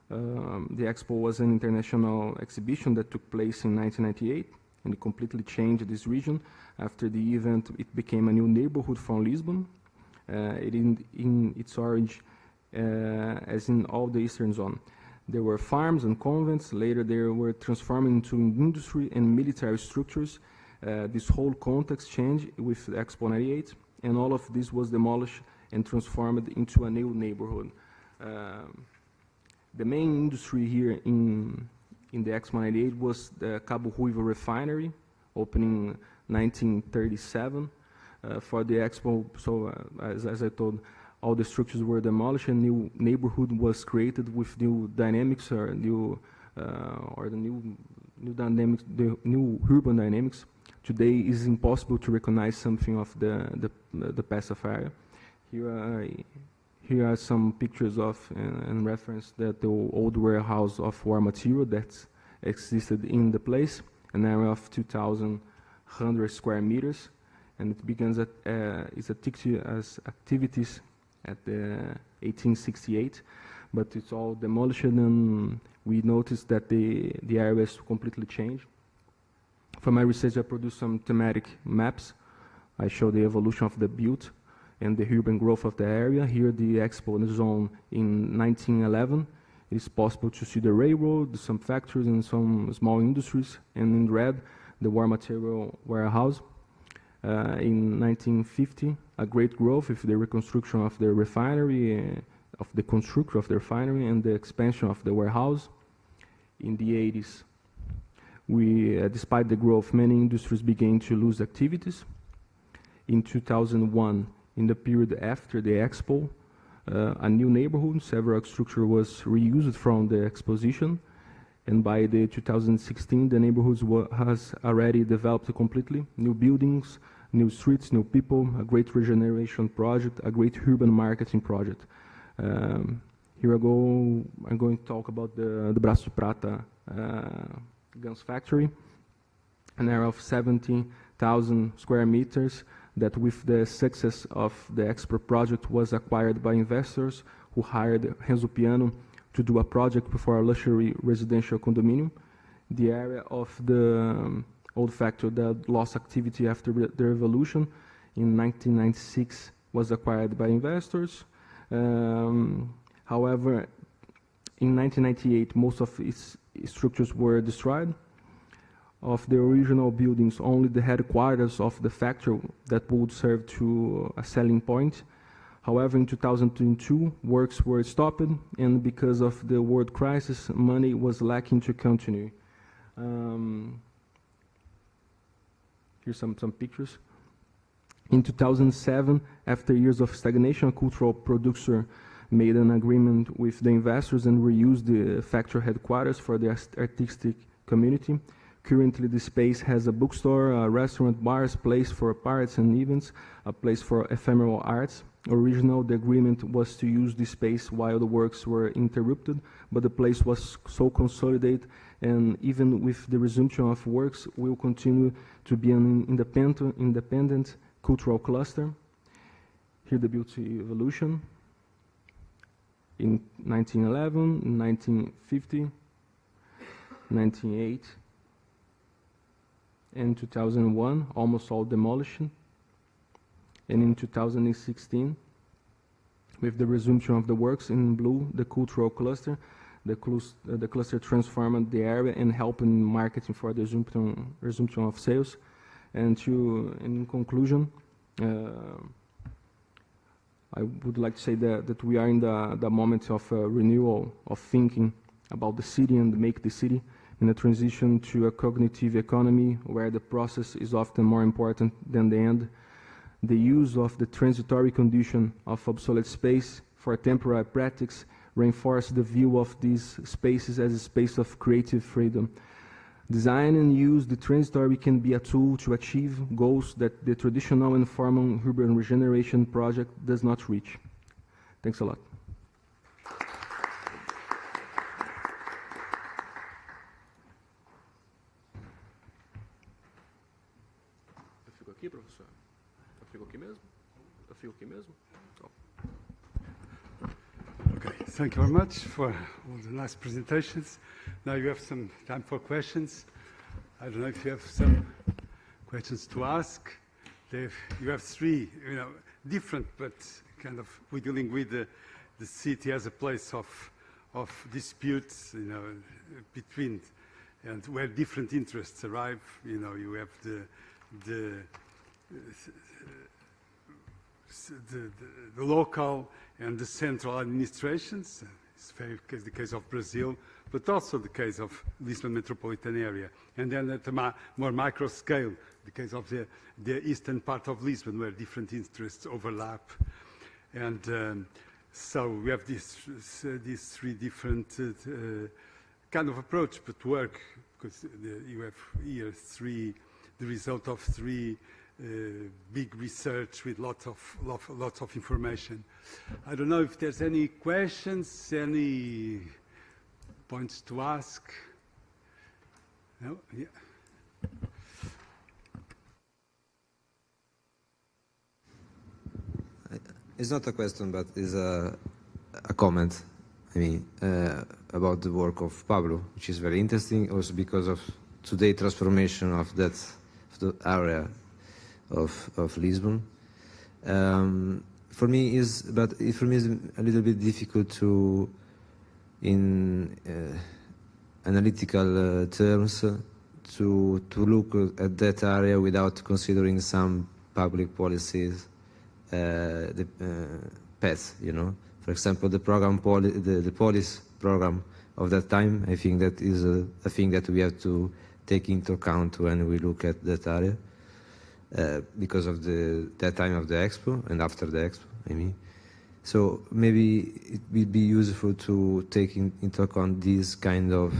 The Expo was an international exhibition that took place in 1998, and it completely changed this region. After the event, it became a new neighborhood from Lisbon. In its origin, as in all the eastern zone. There were farms and convents. Later, they were transformed into industry and military structures. This whole context changed with Expo 98, and all of this was demolished and transformed into a new neighborhood. The main industry here in the Expo 98 was the Cabo Ruivo refinery, opening 1937 for the Expo. So as I told, all the structures were demolished and new neighborhood was created with new dynamics or new dynamics, the new urban dynamics. Today is impossible to recognize something of the past area. Here are some pictures of and reference that the old warehouse of war material that existed in the place, an area of 2,100 square meters, and it begins at its activities at the 1868, but it's all demolished, and we noticed that the area has completely changed. For my research, I produced some thematic maps. I show the evolution of the build and the urban growth of the area. Here, the Expo zone in 1911. It is possible to see the railroad, some factories, and some small industries. And in red, the war material warehouse. In 1950, a great growth with the reconstruction of the refinery, of the construction of the refinery, and the expansion of the warehouse. In the 80s, despite the growth, many industries began to lose activities. In 2001, in the period after the Expo, a new neighborhood, several structure was reused from the exposition, and by the 2016, the neighborhoods has already developed completely. New buildings, new streets, new people, a great regeneration project, a great urban marketing project. Here I'm going to talk about the Braço de Prata guns factory, an area of 70,000 square meters that with the success of the Expo project was acquired by investors who hired Renzo Piano to do a project for a luxury residential condominium. The area of the old factory that lost activity after the revolution in 1996 was acquired by investors. However, in 1998, most of its structures were destroyed. Of the original buildings, only the headquarters of the factory that would serve to a selling point. However, in 2002, works were stopped, and because of the world crisis, money was lacking to continue. Here's some pictures. In 2007, after years of stagnation, a cultural producer made an agreement with the investors and reused the factory headquarters for the artistic community. Currently, the space has a bookstore, a restaurant, bars, place for parties and events, a place for ephemeral arts. Originally, the agreement was to use the space while the works were interrupted, but the place was so consolidated, and even with the resumption of works, will continue to be an independent cultural cluster. Here, the beauty evolution. In 1911, 1950, 1908, in 2001, almost all demolition. And in 2016, with the resumption of the works in blue, the cultural cluster, the cluster transformed the area and helped in marketing for the resumption of sales. And in conclusion, I would like to say that we are in the moment of renewal of thinking about the city and make the city, in a transition to a cognitive economy where the process is often more important than the end. The use of the transitory condition of obsolete space for temporary practice reinforce the view of these spaces as a space of creative freedom. Design and use the transitory can be a tool to achieve goals that the traditional and formal urban regeneration project does not reach. Thanks a lot. thank you very much for all the nice presentations. Now you have some time for questions. I don't know if you have some questions to ask. You have three, different, but kind of we're dealing with the city as a place of disputes, between and where different interests arrive. You have the local and the central administrations. It's the case of Brazil, but also the case of Lisbon metropolitan area. And then at a more micro scale, the case of the eastern part of Lisbon, where different interests overlap. And so we have these three different kind of approach, but work, because you have here the result of three big research with lots of information. I don't know if there's any questions, any points to ask. No? Yeah. It's not a question, but it's a comment. I mean, about the work of Pablo, which is very interesting, also because of today's transformation of the area of Lisbon. For me, it's a little bit difficult to, in analytical terms, to look at that area without considering some public policies. The path, For example, the police program of that time, I think that is a thing that we have to take into account when we look at that area, because of that time of the Expo and after the Expo, I mean. So maybe it would be useful to take into account this kind of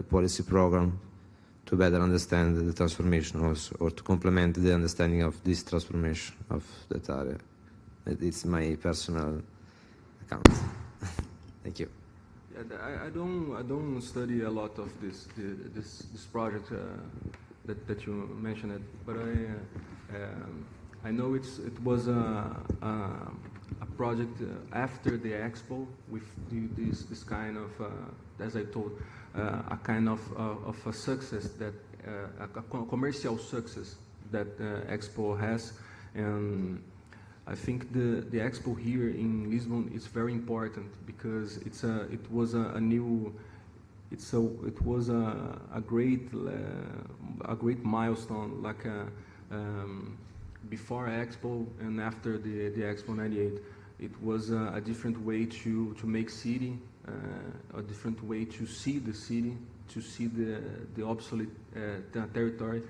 policy program to better understand the transformation also, or to complement the understanding of this transformation of that area. It's my personal account. Thank you. Yeah, I don't study a lot of this project that you mentioned, but I know it was a project after the Expo with this kind of, as I told, a kind of a success, that a commercial success that Expo has. And I think the Expo here in Lisbon is very important, because it was a great milestone, like before Expo and after the Expo '98. It was a different way to make city, a different way to see the city, to see the obsolete territory.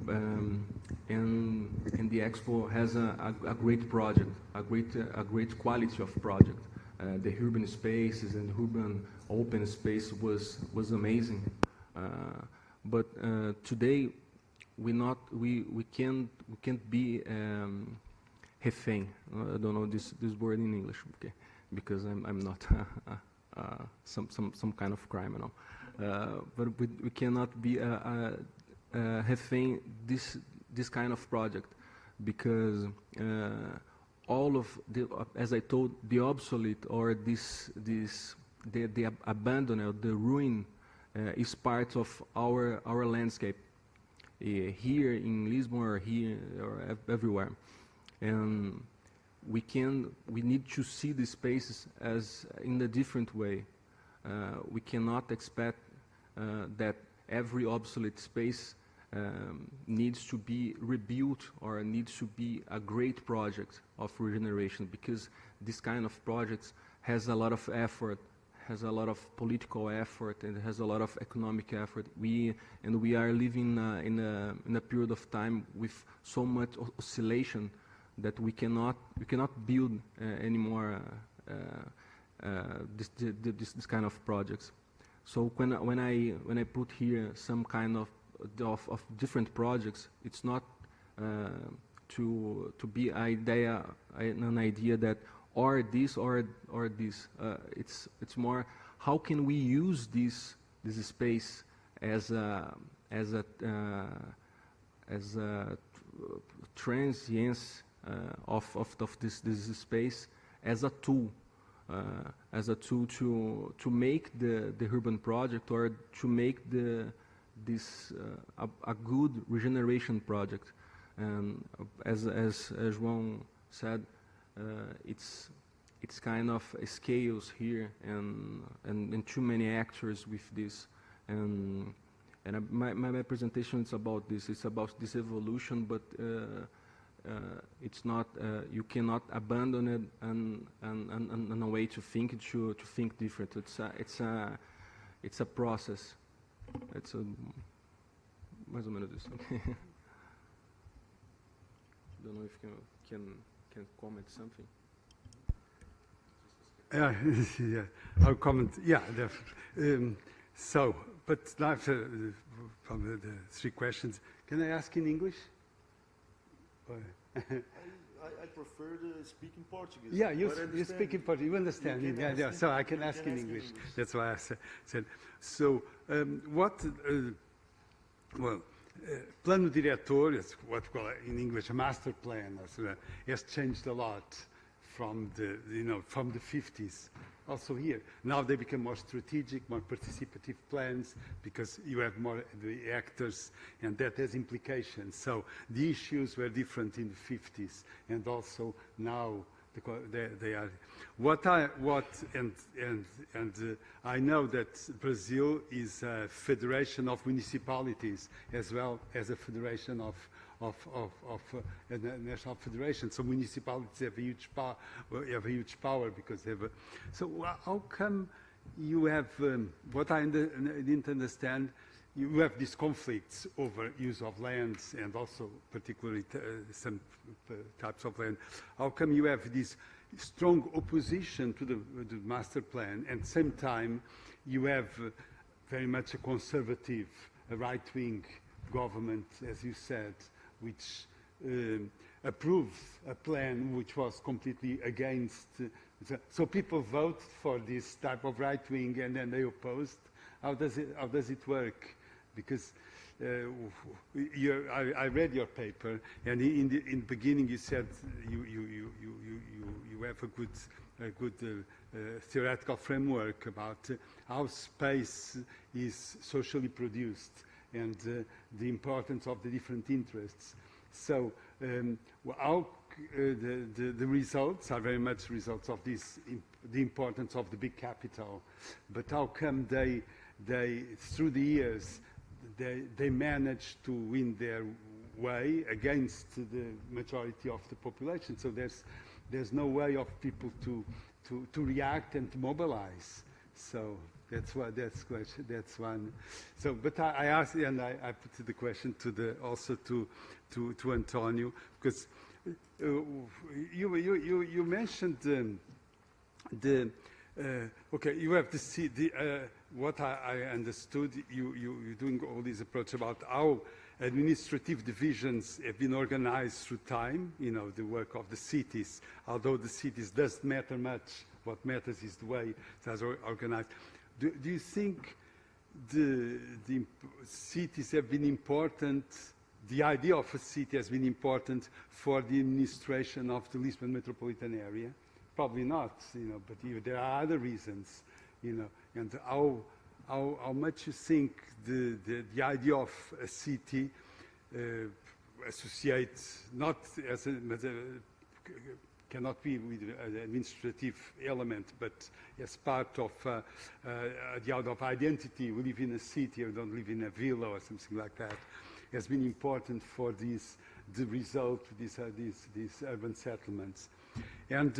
And the Expo has a great project, a great quality of project. The urban spaces and the open space was amazing. But today we can't be refém. I don't know this word in English, okay, because I'm not some kind of criminal. But we cannot be refém this kind of project, because all of as I told, the obsolete or the abandoned, the ruin, is part of our landscape here in Lisbon or here or everywhere. And we need to see the spaces as in a different way. We cannot expect that every obsolete space needs to be rebuilt or needs to be a great project of regeneration, because this kind of projects has a lot of effort, has a lot of political effort, and has a lot of economic effort. We are living in a period of time with so much oscillation that we cannot build anymore this kind of projects. So when I put here some kind of different projects, it's not to be an idea that or this or this. It's more, how can we use this space as a transience of this space as a tool, as a tool to make the urban project, or to make this a good regeneration project. And as João said, it's kind of scales here, and too many actors with this. And my presentation is about this. It's about this evolution, but it's not. You cannot abandon it and a way to think to think different. It's a process. It's mais ou menos isso. Don't know if you can comment something. Yeah, I'll comment. Yeah, definitely. So, but now from the three questions, can I ask in English? I prefer to speak in Portuguese. Yeah, you speak in Portuguese. You understand? Yeah, so I can ask in English. That's why I said. So, Plano Diretor is what we call in English a master plan. Has changed a lot from the 50s. Also here, now they become more strategic, more participative plans, because you have more the actors, and that has implications. So the issues were different in the 50s, and also now they are. I know that Brazil is a federation of municipalities as well as a federation of a national federation. So municipalities have a huge power because they have. So how come you have what I didn't understand? You have these conflicts over use of lands and also particularly some types of land. How come you have this strong opposition to the master plan, and at the same time you have very much a conservative, a right-wing government, as you said, which approves a plan which was completely against. So people vote for this type of right-wing and then they opposed. How does it work? Because I read your paper, and in the beginning you said you have a good theoretical framework about how space is socially produced and the importance of the different interests. So how the results are very much results of this, the importance of the big capital, but how come they through the years they manage to win their way against the majority of the population? So there's no way of people to react and to mobilize. So that's one. So, but I asked, and I put the question also to Antonio, because you mentioned okay, you have to see what I understood. You're doing all this approach about how administrative divisions have been organized through time. The work of the cities. Although the cities doesn't matter much, what matters is the way it is organized. Do you think the cities have been important? The idea of a city has been important for the administration of the Lisbon metropolitan area? Probably not, but there are other reasons, and how much you think the idea of a city associates not as cannot be with an administrative element, but as part of the idea of identity. We live in a city, or don't live in a villa or something like that, has been important for the result, these urban settlements. And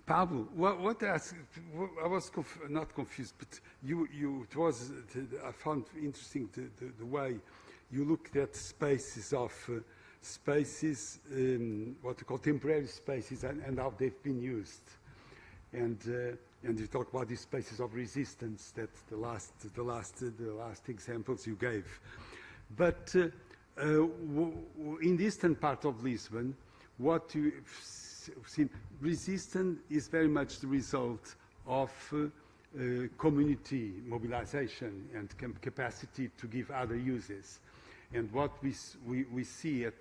Pablo, I was not confused, but I found interesting the way you looked at spaces what we call temporary spaces, and how they've been used, and you talk about these spaces of resistance. That's the last examples you gave. But in the eastern part of Lisbon, what you've seen, resistance is very much the result of community mobilization and capacity to give other uses. And what we see in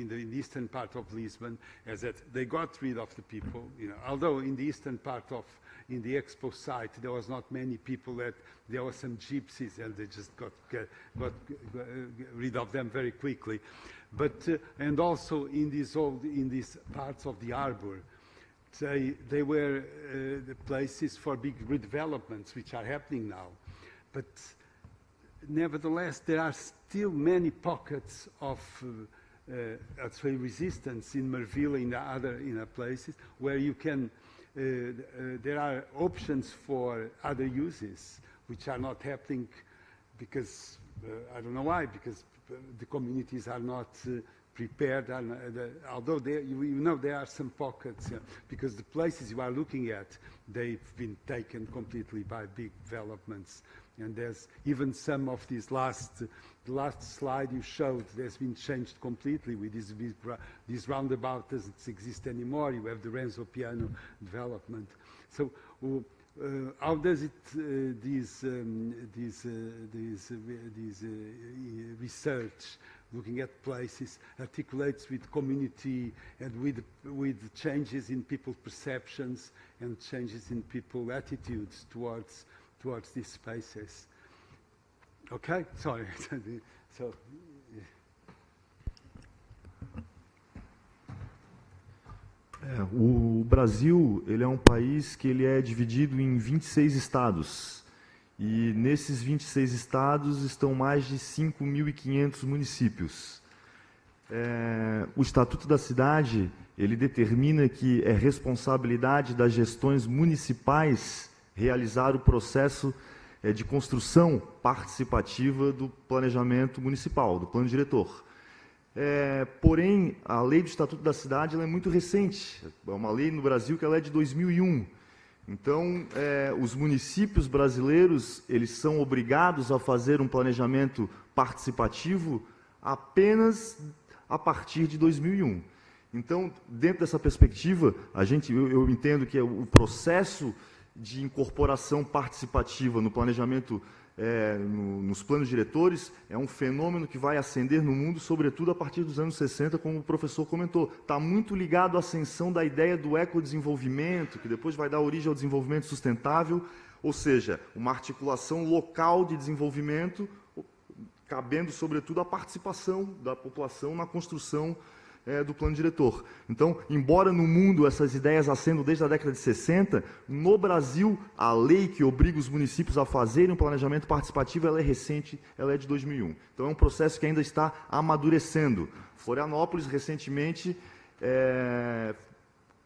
the eastern part of Lisbon is that they got rid of the people. Although in the eastern part in the expo site there was not many people, that there were some gypsies and they just got rid of them very quickly. But and also in these parts of the harbor, they were the places for big redevelopments which are happening now. But nevertheless, there are still many pockets of resistance in Marville, in other places where you can. There are options for other uses which are not happening because I don't know why. Because the communities are not prepared, and although there are some pockets, because the places you are looking at, they've been taken completely by big developments. And there's even some of these the last slide you showed, there's been changed completely with this roundabout doesn't exist anymore. You have the Renzo Piano development. So how does it research, looking at places, articulates with community and with changes in people's perceptions and changes in people's attitudes towards these spaces? Okay, sorry. So. O Brasil, ele é um país que ele é dividido em 26 estados. E nesses 26 estados estão mais de 5.500 municípios. O Estatuto da Cidade, ele determina que é responsabilidade das gestões municipais realizar o processo de construção participativa do planejamento municipal, do plano diretor. Porém, a lei do Estatuto da Cidade ela é muito recente. É uma lei no Brasil que ela é de 2001. Então, os municípios brasileiros eles são obrigados a fazer um planejamento participativo apenas a partir de 2001. Então, dentro dessa perspectiva, eu entendo que o processo de incorporação participativa no planejamento, nos planos diretores, é um fenômeno que vai ascender no mundo, sobretudo a partir dos anos 60, como o professor comentou. Está muito ligado à ascensão da ideia do ecodesenvolvimento, que depois vai dar origem ao desenvolvimento sustentável, ou seja, uma articulação local de desenvolvimento, cabendo, sobretudo, a participação da população na construção do plano diretor. Então, embora no mundo essas ideias ascendam desde a década de 60, no Brasil, a lei que obriga os municípios a fazerem um planejamento participativo, ela é recente, ela é de 2001. Então, é um processo que ainda está amadurecendo. Florianópolis, recentemente,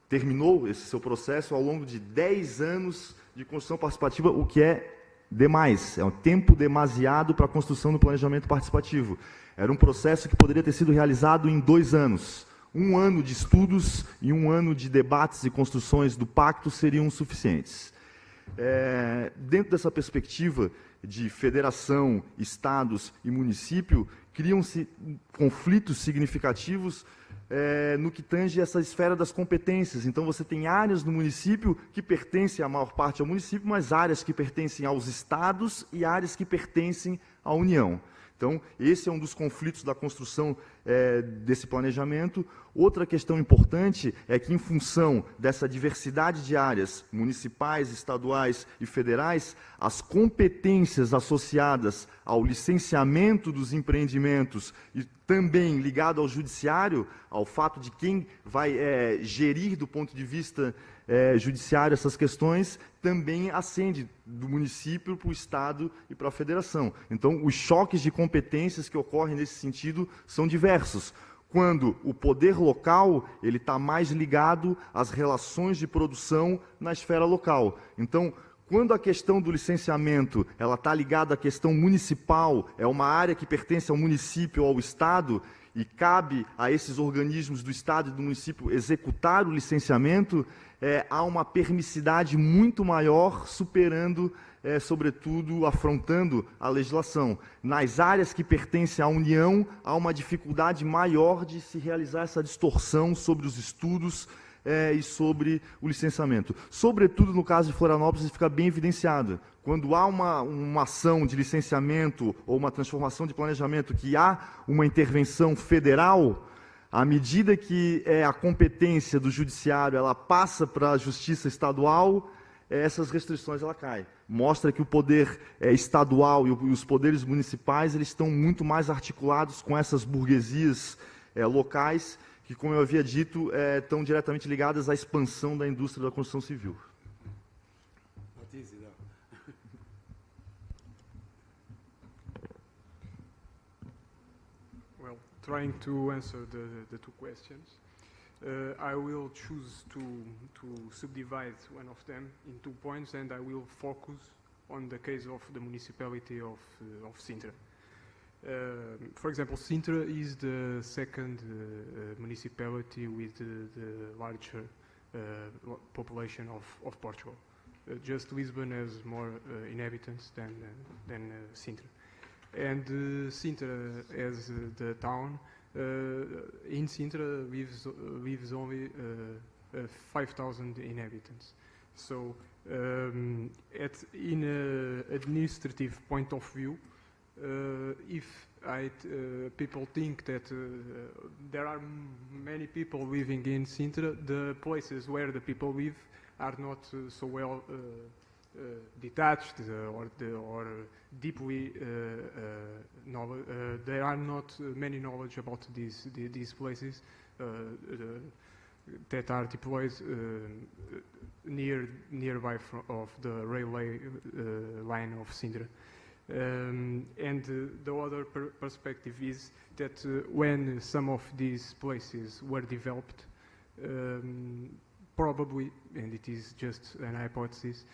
terminou esse seu processo ao longo de 10 anos de construção participativa, o que é demais, é um tempo demasiado para a construção do planejamento participativo. Era um processo que poderia ter sido realizado em 2 anos. 1 ano de estudos e 1 ano de debates e construções do pacto seriam suficientes. Dentro dessa perspectiva de federação, estados e município, criam-se conflitos significativos no que tange essa esfera das competências. Então, você tem áreas no município que pertencem, a maior parte ao município, mas áreas que pertencem aos estados e áreas que pertencem à União. Então, esse é um dos conflitos da construção desse planejamento. Outra questão importante é que, em função dessa diversidade de áreas municipais, estaduais e federais, as competências associadas ao licenciamento dos empreendimentos e também ligado ao judiciário, ao fato de quem vai gerir do ponto de vista judiciário essas questões, também ascende do município para o Estado e para a Federação. Então, os choques de competências que ocorrem nesse sentido são diversos. Quando o poder local ele está mais ligado às relações de produção na esfera local. Então, quando a questão do licenciamento ela está ligada à questão municipal, é uma área que pertence ao município ou ao Estado, e cabe a esses organismos do Estado e do município executar o licenciamento, há uma permissividade muito maior, superando, sobretudo, afrontando a legislação. Nas áreas que pertencem à União, há uma dificuldade maior de se realizar essa distorção sobre os estudos e sobre o licenciamento. Sobretudo no caso de Florianópolis, fica bem evidenciado. Quando há uma ação de licenciamento ou uma transformação de planejamento que há uma intervenção federal, à medida que a competência do judiciário ela passa para a justiça estadual, essas restrições ela caem. Mostra que o poder estadual e os poderes municipais eles estão muito mais articulados com essas burguesias locais que, como eu havia dito, estão diretamente ligadas à expansão da indústria da construção civil. Well, trying to answer the two questions, I will choose to subdivide one of them in 2 points, and I will focus on the case of the municipality of Sintra. For example, Sintra is the second municipality with the larger population of Portugal. Just Lisbon has more inhabitants than Sintra. And Sintra, as the town, in Sintra lives only 5,000 inhabitants. So, in an administrative point of view, if people think that there are many people living in Sintra, the places where the people live are not so well detached or deeply there are not many knowledge about these places that are deployed nearby of the railway line of Sintra. And the other perspective is that when some of these places were developed, probably, and it is just an hypothesis,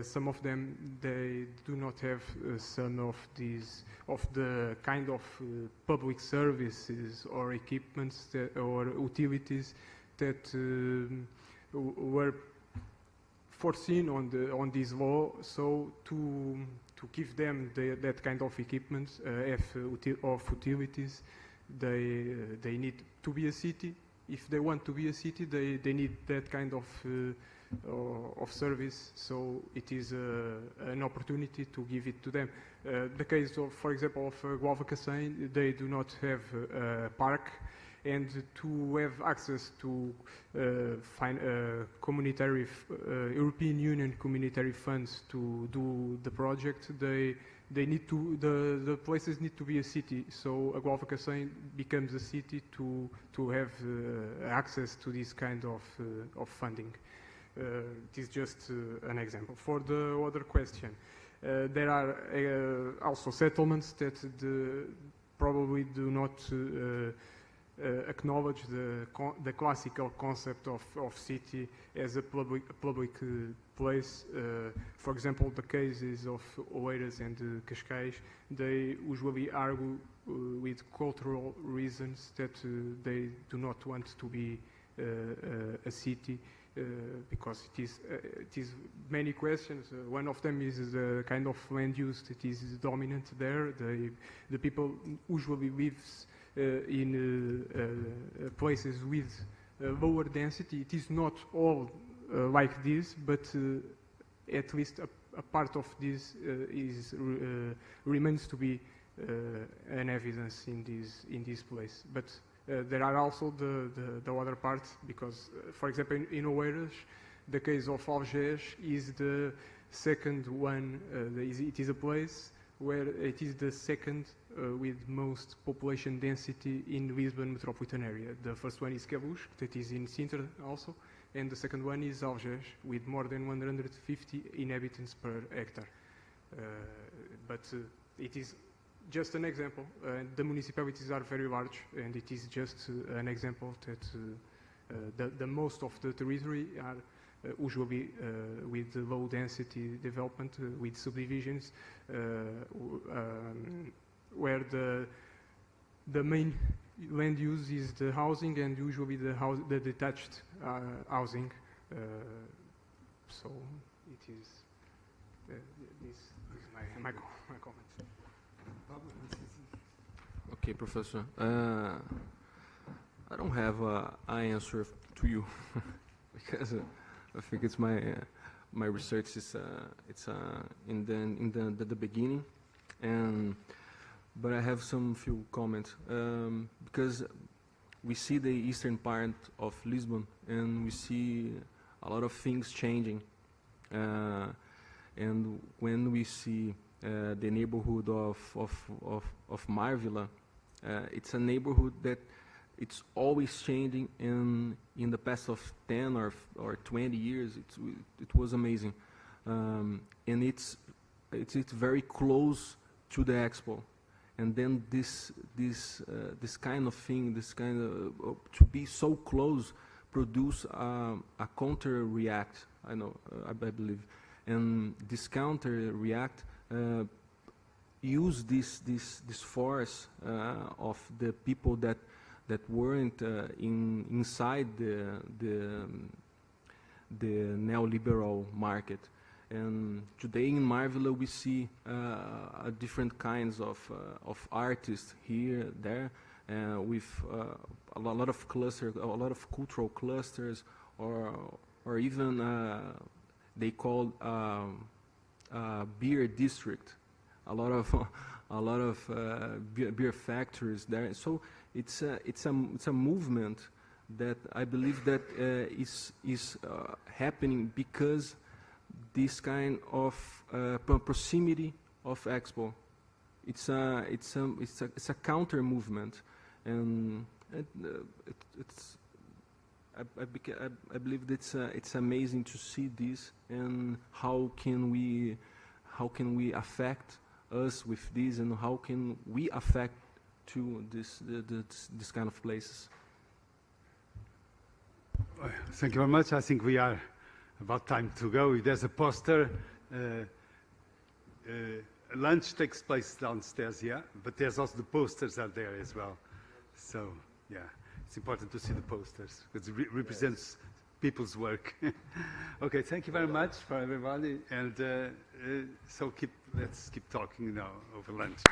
some of them they do not have some of the kind of public services or equipments or utilities that were foreseen on this law. So to give them that kind of equipment of utilities, they need to be a city. If they want to be a city, they need that kind of service. So it is an opportunity to give it to them. The case of, for example, of Gualva-Cacém, they do not have a park, and to have access to European Union communitary funds to do the project, they need to the places need to be a city. So Gualva-Cacém becomes a city to have access to this kind of funding. It is just an example. For the other question, there are also settlements that probably do not acknowledge the classical concept of city as a public place. For example, the cases of Oeiras and Cascais, they usually argue with cultural reasons that they do not want to be a city because it is many questions. One of them is the kind of land use that is dominant there. The people usually lives in places with lower density. It is not all like this, but at least a part of this remains to be an evidence in this place. But there are also the other parts, because, for example, in Oeiras, the case of Algés is the second one. It is a place where it is the second with most population density in Lisbon metropolitan area. The first one is Queluz, that is in Sintra also, and the second one is Algés, with more than 150 inhabitants per hectare. But it is just an example. The municipalities are very large, and it is just an example that the most of the territory are usually with low density development, with subdivisions, where the main land use is the housing, and usually the detached housing. So it is this is my comment. Okay, Professor. I don't have an answer to you. because I think it's my research is in the beginning, but I have some few comments because we see the eastern part of Lisbon and we see a lot of things changing, and when we see the neighborhood of Marvila, it's a neighborhood that it's always changing, and in the past of 10 or 20 years, it was amazing, and it's very close to the expo, and then this kind of thing, this kind of to be so close, produce a counter react. I know, I believe, and this counter react use this force of the people that weren't inside the neoliberal market. And today in Marvila we see different kinds of artists here, there, with a lot of clusters, a lot of cultural clusters, or even they call beer district. A lot of beer factories there. So it's a movement that I believe that is happening because this kind of proximity of Expo. It's a counter movement, and I believe that it's amazing to see this, and how can we affect us with this, and how can we affect to this kind of places. Thank you very much. I think we are about time to go. There's a poster. Lunch takes place downstairs, yeah, but there's also the posters are there as well. So, yeah, it's important to see the posters because it represents people's work. Okay, thank you very much for everybody, and so let's keep talking now over lunch.